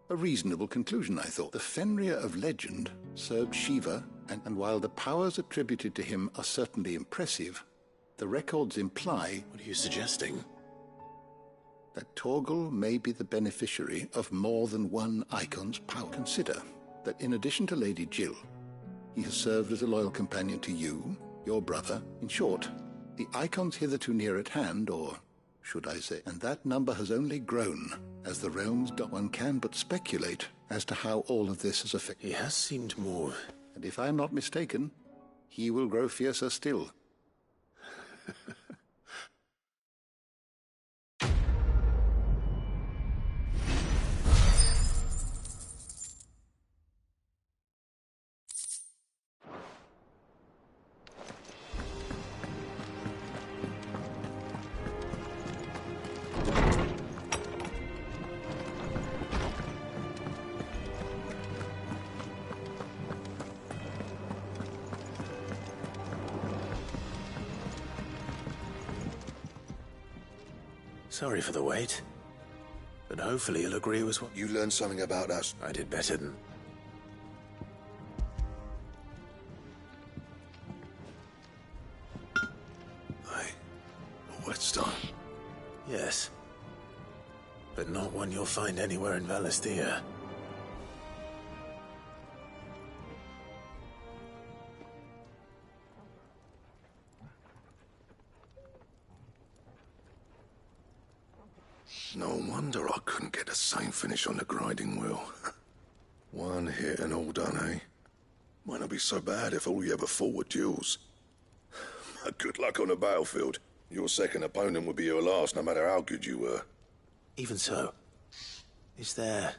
A reasonable conclusion, I thought. The Fenrir of legend served Shiva, and while the powers attributed to him are certainly impressive, the records imply... What are you suggesting? That Torgal may be the beneficiary of more than one Icon's power. Consider that in addition to Lady Jill, he has served as a loyal companion to you, your brother. In short, the Icons hitherto near at hand, or should I say, and that number has only grown as the realms do. One can but speculate as to how all of this has affected. He has seemed more... And if I am not mistaken, he will grow fiercer still. Sorry for the wait. But hopefully you'll agree it was what... You learned something about us. I did better than... Hey, a whetstone. Yes. But not one you'll find anywhere in Valisthea. No wonder I couldn't get the same finish on the grinding wheel. One hit and all done, eh? Might not be so bad if all you ever fought were duels. Good luck on the battlefield. Your second opponent would be your last, no matter how good you were. Even so, is there...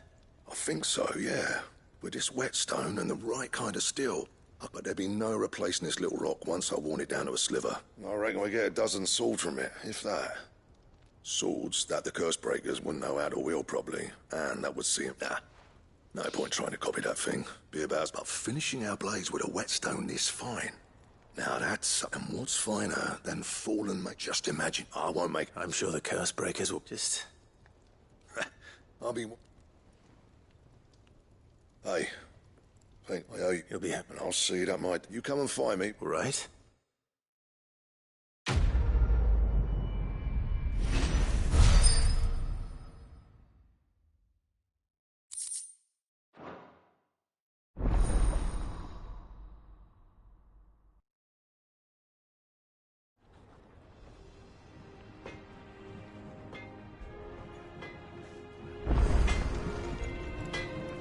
I think so, yeah. With this whetstone and the right kind of steel. But there'd be no replacing this little rock once I worn it down to a sliver. I reckon we get a dozen swords from it, if that. Swords that the curse breakers wouldn't know how to wield properly, and that would see him. Nah, no point trying to copy that thing. Be about finishing our blades with a whetstone this fine. Now that's... And what's finer than fallen, mate? Just imagine. I won't make... I'm sure the curse breakers will just... I'll be... Hey, think I owe you. You'll be happy. And I'll see that might... You come and find me. Right.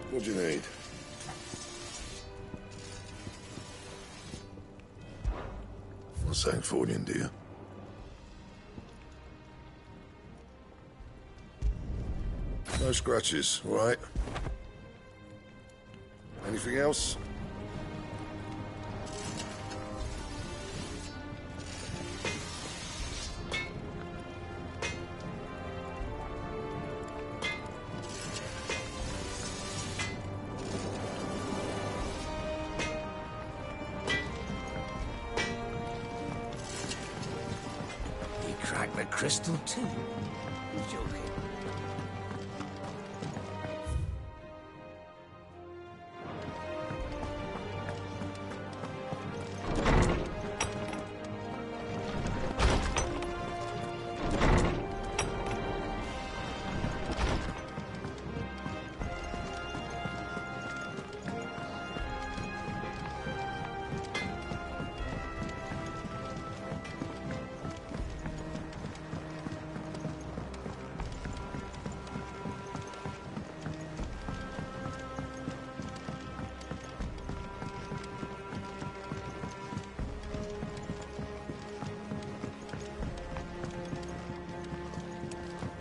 What do you need? What's that for you, dear? No scratches, all right? Anything else? The crystal too. You're joking.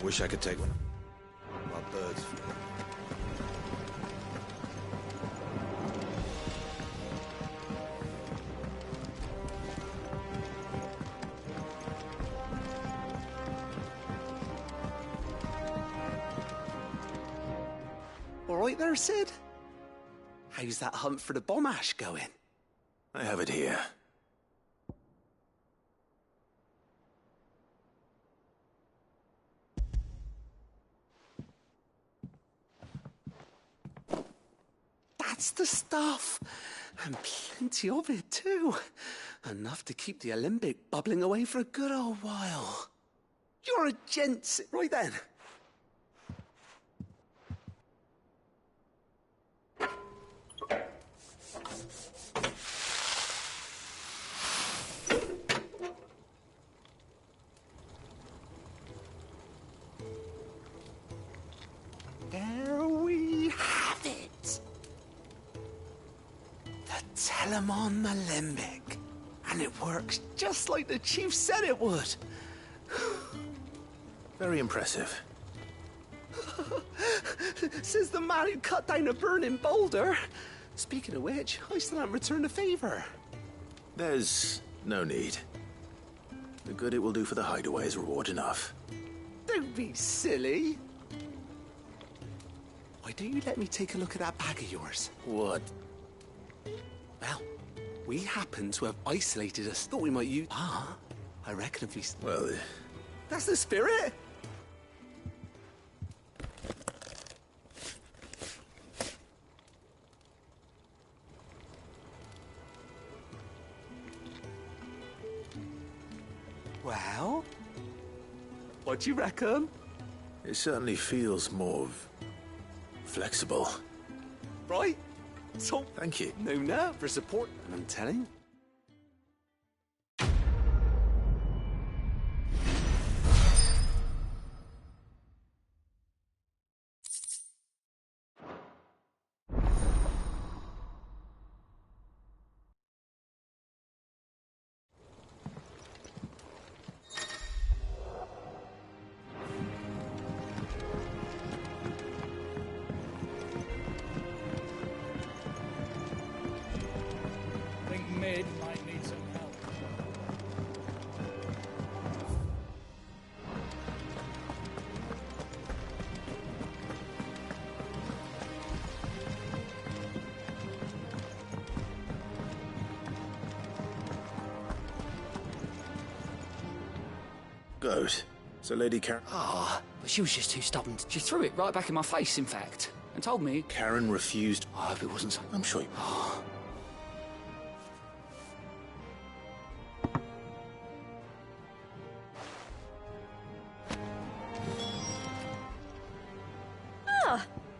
Wish I could take one of our birds for them. All right there, Sid? How's that hunt for the bomb ash going? I have it here. That's the stuff. And plenty of it, too. Enough to keep the Alembic bubbling away for a good old while. You're a gent, Sid. Right then. There we have it. The Telemon Alembic. And it works just like the chief said it would. Very impressive. Says the man who cut down a burning boulder. Speaking of which, I still haven't returned the favor. There's no need. The good it will do for the hideaway is reward enough. Don't be silly. Why don't you let me take a look at that bag of yours? What? Well, we happen to have isolated us. Thought we might use... I reckon if we... Well... That's the spirit! Well... What do you reckon? It certainly feels more... flexible. Right? So... Thank you. No, for support. And I'm telling... I think Mid might need some help. Good. So Lady Karen... But she was just too stubborn. She threw it right back in my face, in fact, and told me... Karen refused... I hope it wasn't so... I'm sure you... Oh,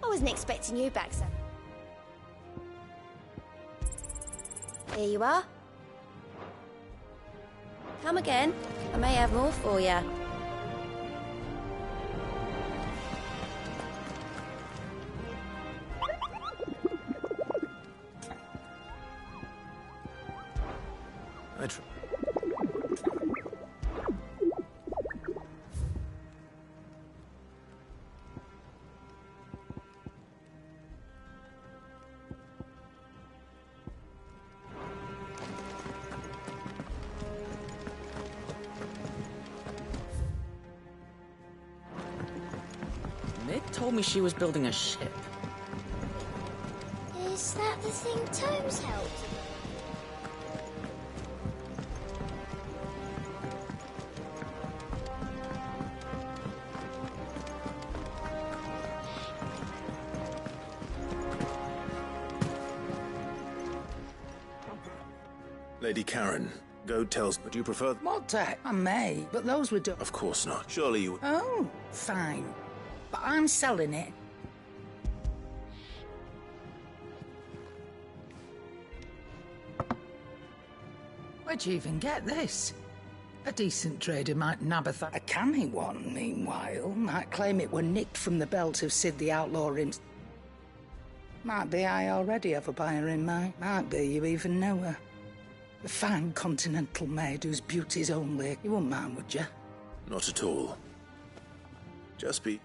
I wasn't expecting you back, sir. Here you are. Come again. I may have more for you. Mid told me she was building a ship. Is that the thing Tomes helped? Lady Karen, go tell... Would you prefer... What? I may, but those were done. Of course not. Surely you... Oh, fine. But I'm selling it. Where'd you even get this? A decent trader might nab a canny one, meanwhile, might claim it were nicked from the belt of Sid the Outlaw in... Might be I already have a buyer in mind. Might be you even know her. A fine continental maid whose beauty's only... You wouldn't mind, would you? Not at all. Just be...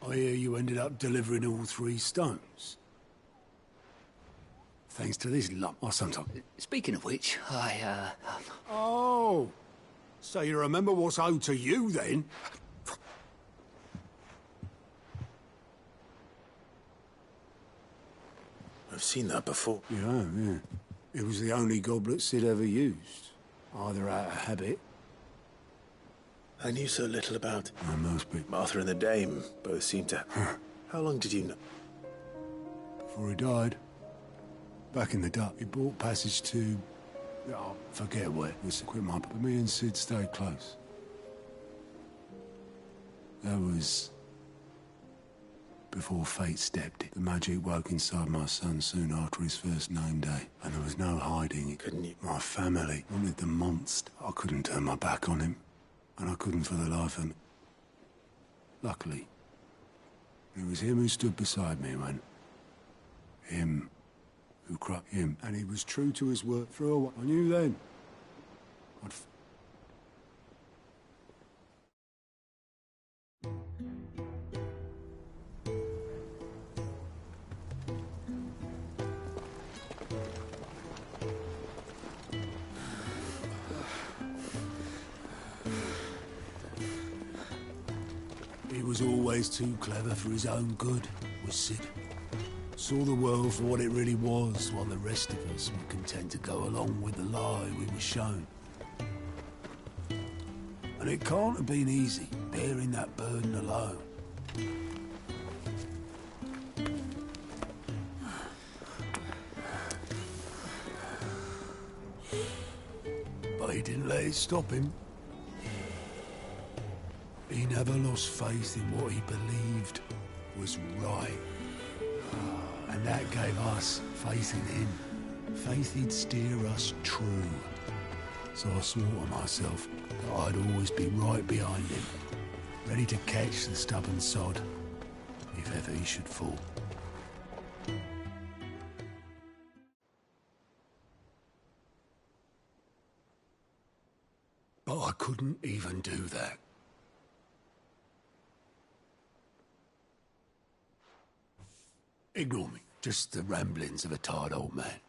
I hear you ended up delivering all 3 stones. Thanks to this lump or sometimes. Speaking of which, Oh! So you remember what's owed to you, then? I've seen that before. Yeah. It was the only goblet Sid ever used. Either out of habit... I knew so little about... most people. Martha and the Dame both seemed to... How long did you know? Before he died. Back in the dark, he bought passage to... Oh, forget where. It was quit my... But me and Sid stayed close. That was... before fate stepped in. The magic woke inside my son soon after his first name day. And there was no hiding it. Couldn't you? My family wanted the monster. I couldn't turn my back on him. And I couldn't for the life of me. Luckily, it was him who stood beside me when... Him who cried him. And he was true to his word through a while. I knew then. He was always too clever for his own good, was Sid. Saw the world for what it really was, while the rest of us were content to go along with the lie we were shown. And it can't have been easy, bearing that burden alone. But he didn't let it stop him. He never lost faith in what he believed was right. And that gave us faith in him. Faith he'd steer us true. So I swore to myself that I'd always be right behind him, ready to catch the stubborn sod, if ever he should fall. But I couldn't even do that. Ignore me. Just the ramblings of a tired old man.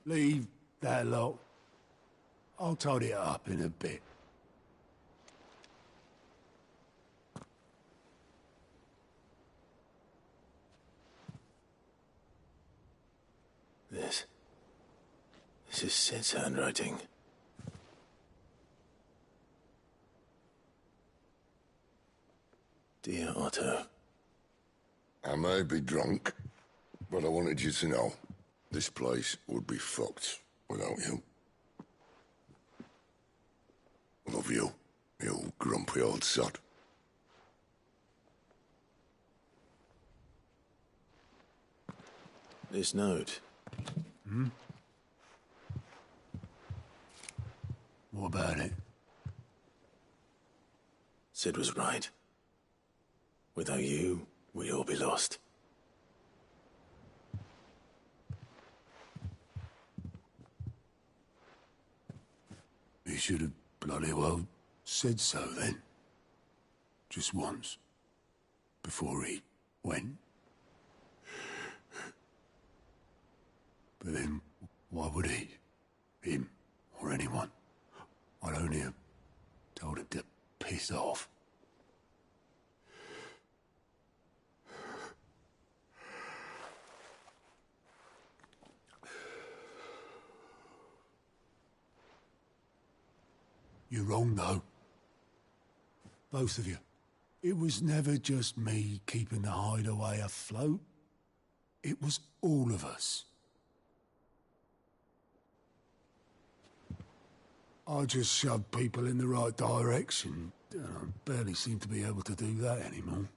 Leave that lot. I'll tidy it up in a bit. This is Sid's handwriting. Dear Otto. I may be drunk, but I wanted you to know this place would be fucked without you. Love you, you grumpy old sod. This note. What about it? Sid was right. Without you, we'd all be lost. He should have bloody well said so then. Just once. Before he went. But then, why would he? Him, or anyone? I'd only have told him to piss off. You're wrong, though. Both of you. It was never just me keeping the hideaway afloat. It was all of us. I just shoved people in the right direction. I barely seem to be able to do that anymore.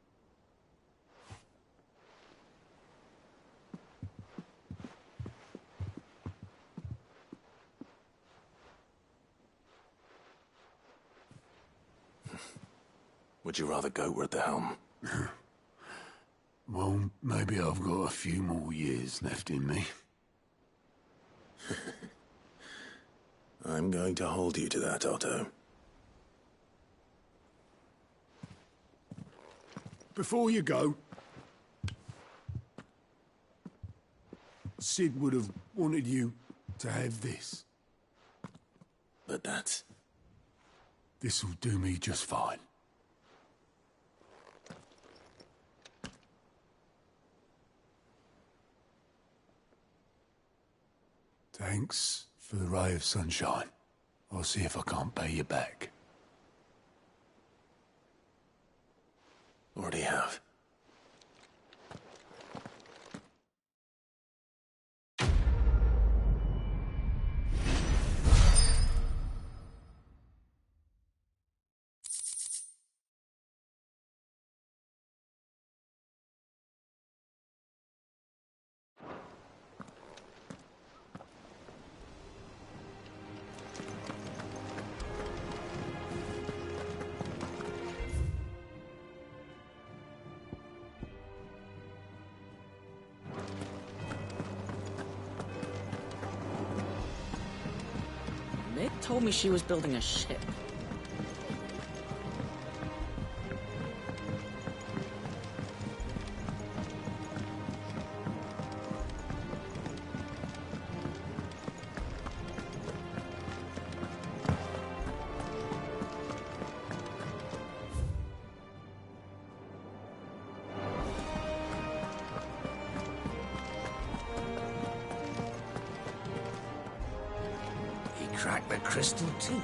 Would you rather goat were at the helm? Well, maybe I've got a few more years left in me. I'm going to hold you to that, Otto. Before you go, Sid would have wanted you to have this. But that's... This'll do me just fine. Thanks for the ray of sunshine. I'll see if I can't pay you back. Already have. Meg told me she was building a ship. Crack the crystal too.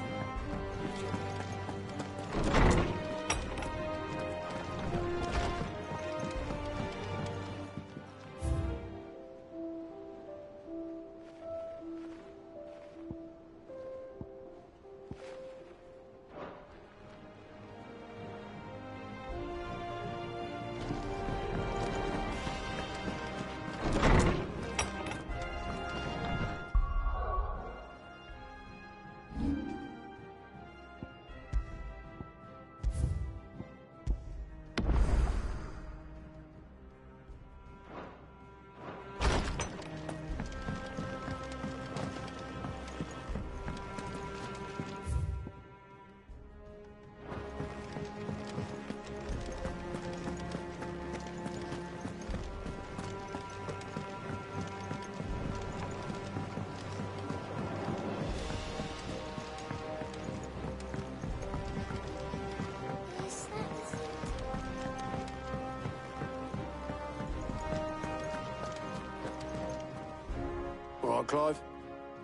All right, Clive.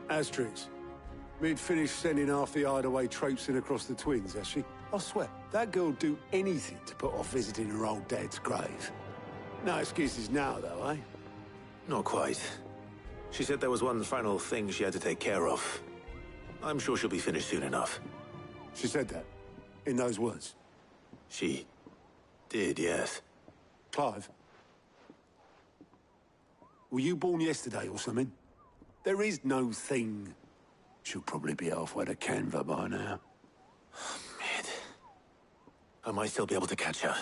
Asterix. Mid finished sending half the hideaway traipsing across the twins, has she? I swear, that girl'd do anything to put off visiting her old dad's grave. No excuses now, though, eh? Not quite. She said there was one final thing she had to take care of. I'm sure she'll be finished soon enough. She said that? In those words? She did, yes. Clive? Were you born yesterday or something? There is no thing. She'll probably be halfway to Canva by now. Mid. I might still be able to catch her.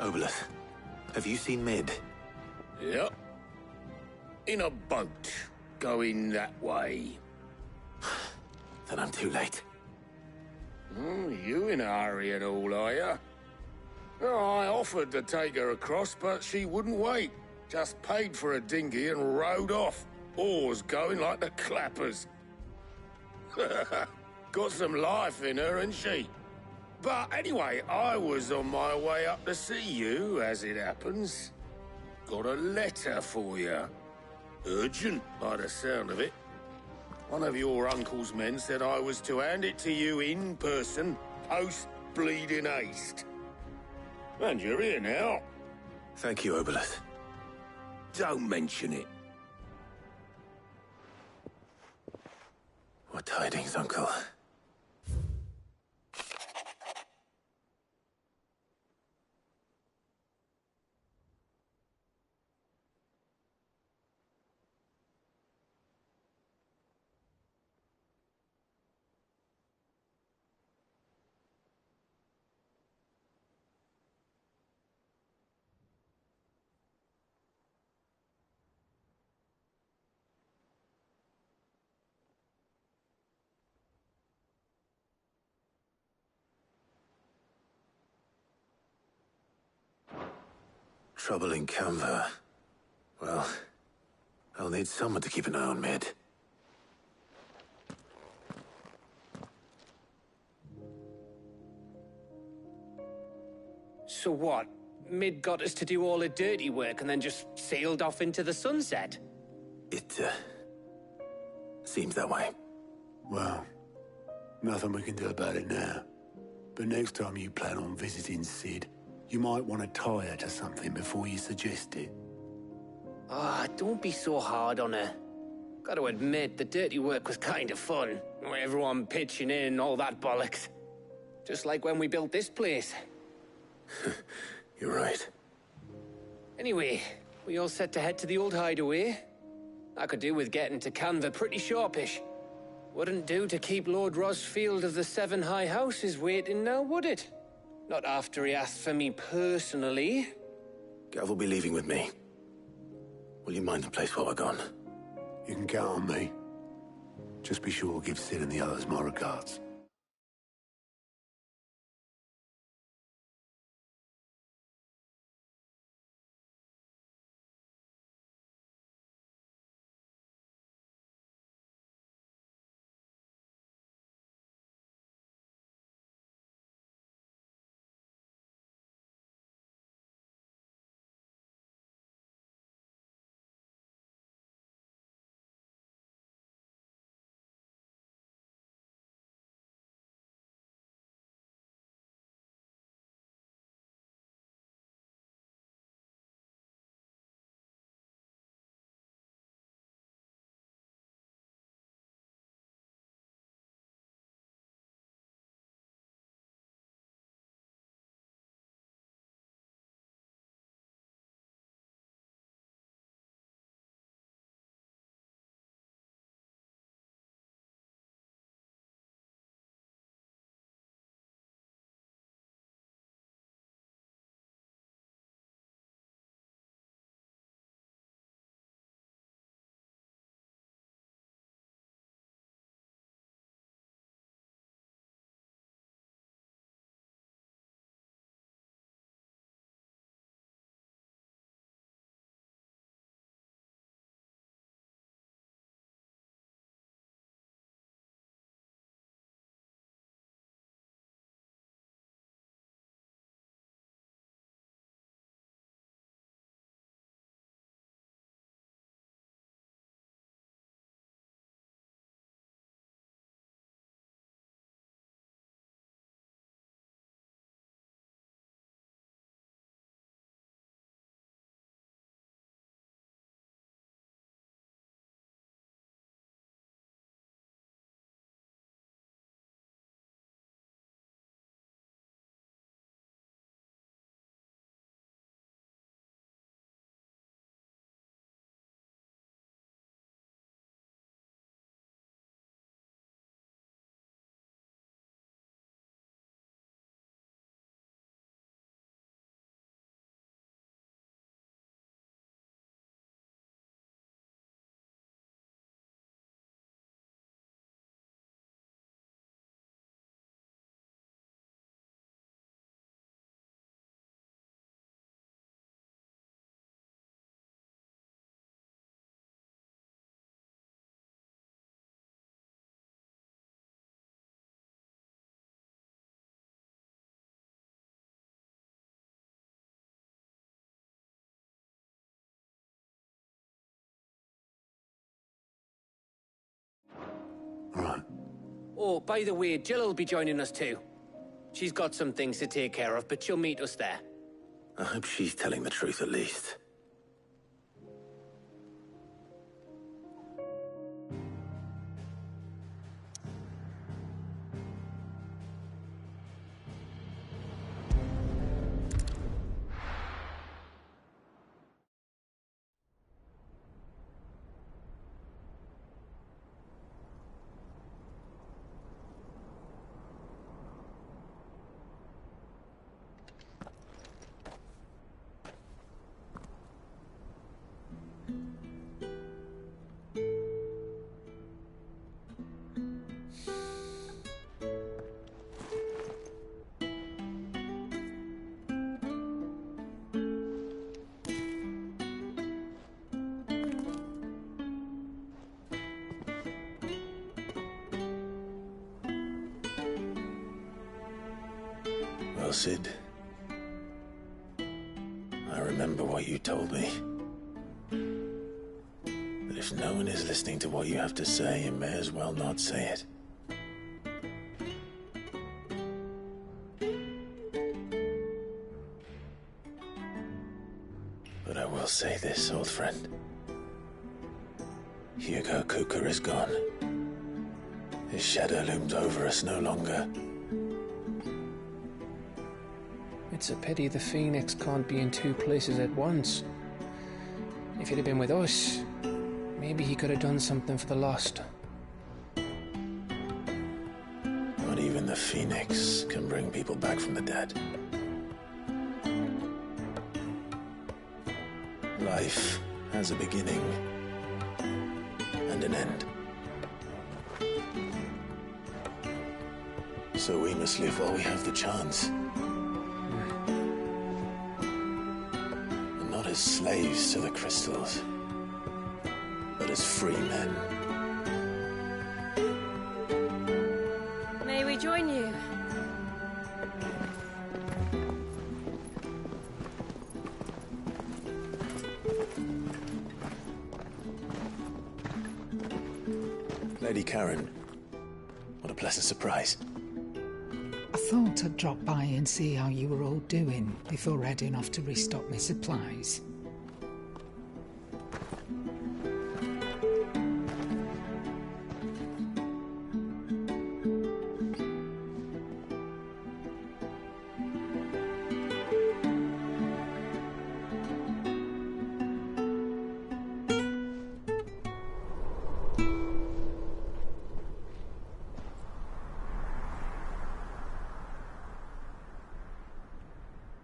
Obelus, have you seen Mid? Yep. In a boat, going that way. Then I'm too late. You in a hurry at all, are you? Oh, I offered to take her across, but she wouldn't wait. Just paid for a dinghy and rowed off. Oars going like the clappers. Got some life in her, ain't she? But anyway, I was on my way up to see you, as it happens. Got a letter for you. Urgent, by the sound of it. One of your uncle's men said I was to hand it to you in person, post-bleeding haste. And you're here now. Thank you, Obeleth. Don't mention it. What tidings, Uncle? Trouble in Canva. Well, I'll need someone to keep an eye on Mid. So what? Mid got us to do all the dirty work and then just sailed off into the sunset? It, seems that way. Well, nothing we can do about it now. But next time you plan on visiting Sid, you might want to tie her to something before you suggest it. Ah, don't be so hard on her. Got to admit, the dirty work was kind of fun. Everyone pitching in, all that bollocks. Just like when we built this place. You're right. Anyway, we all set to head to the old hideaway. I could do with getting to Canva pretty sharpish. Wouldn't do to keep Lord Rosfield of the Seven High Houses waiting now, would it? Not after he asked for me personally. Gav will be leaving with me. Will you mind the place while we're gone? You can count on me. Just be sure to give Sid and the others my regards. Oh, by the way, Jill will be joining us too. She's got some things to take care of, but she'll meet us there. I hope she's telling the truth at least. Well, Sid, I remember what you told me. But if no one is listening to what you have to say, you may as well not say it. But I will say this, old friend. Hugo Kuka is gone. His shadow looms over us no longer. It's a pity the Phoenix can't be in two places at once. If he'd have been with us, maybe he could have done something for the lost. Not even the Phoenix can bring people back from the dead. Life has a beginning and an end. So we must live while we have the chance. And not as slaves to the crystals, but as free men. May we join you? Lady Karen, what a pleasant surprise. I thought I'd drop by and see how you were all doing before heading off to restock my supplies.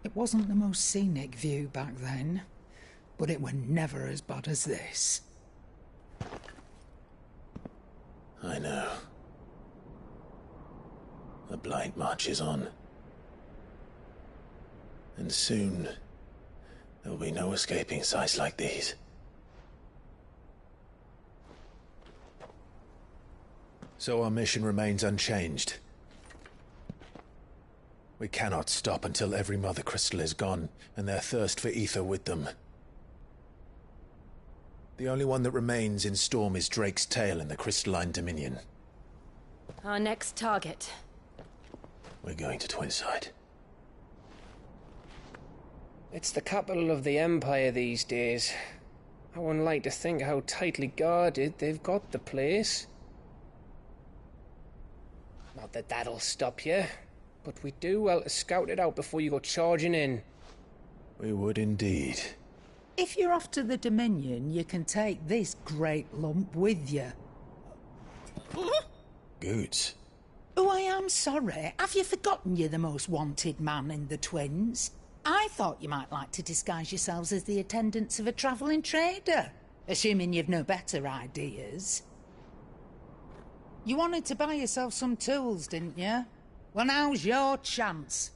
It wasn't the most scenic view back then, but it were never as bad as this. I know. The blight marches on. And soon, there will be no escaping sights like these. So our mission remains unchanged. We cannot stop until every Mother Crystal is gone, and their thirst for ether with them. The only one that remains in Storm is Drake's Tail in the Crystalline Dominion. Our next target. We're going to Twinside. It's the capital of the Empire these days. I wouldn't like to think how tightly guarded they've got the place. Not that that'll stop you. But we do well to scout it out before you go charging in. We would indeed. If you're off to the Dominion, you can take this great lump with you. Goods. Oh, I am sorry. Have you forgotten you're the most wanted man in the Twins? I thought you might like to disguise yourselves as the attendants of a travelling trader, assuming you've no better ideas. You wanted to buy yourself some tools, didn't you? Well, now's your chance.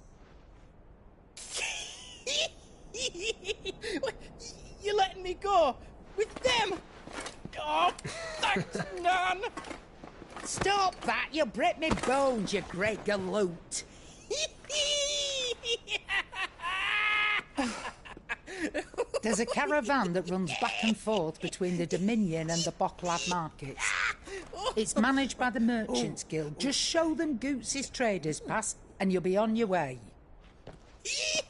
You're letting me go? With them? Oh, thanks, Nan! Stop that! You'll break me bones, you great galoot! There's a caravan that runs back and forth between the Dominion and the Bocklad markets. It's managed by the Merchants Guild. Just show them Goots' Traders Pass and you'll be on your way.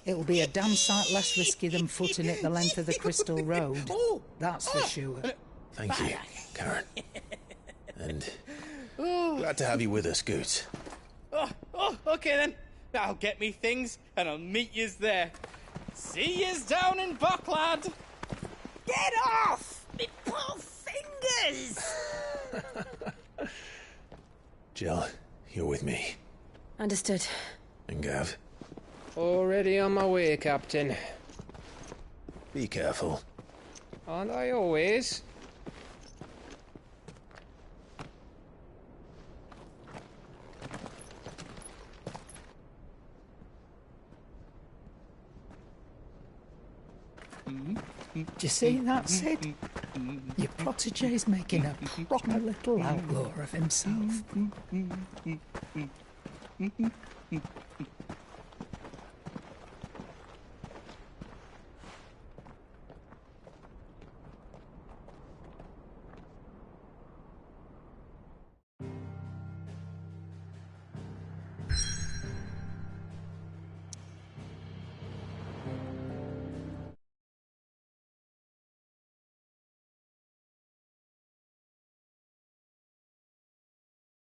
It'll be a damn sight less risky than footing it the length of the Crystal Road. That's for sure. Thank you, Karen. And glad to have you with us, Goots. Okay then. I'll get me things and I'll meet yous there. See yous down in Bucklad. Get off! Me poor fingers! Jill, you're with me. Understood. And Gav. Already on my way, Captain. Be careful. Aren't I always? Do you see that, Sid? Your protege's making a proper little outlaw of himself.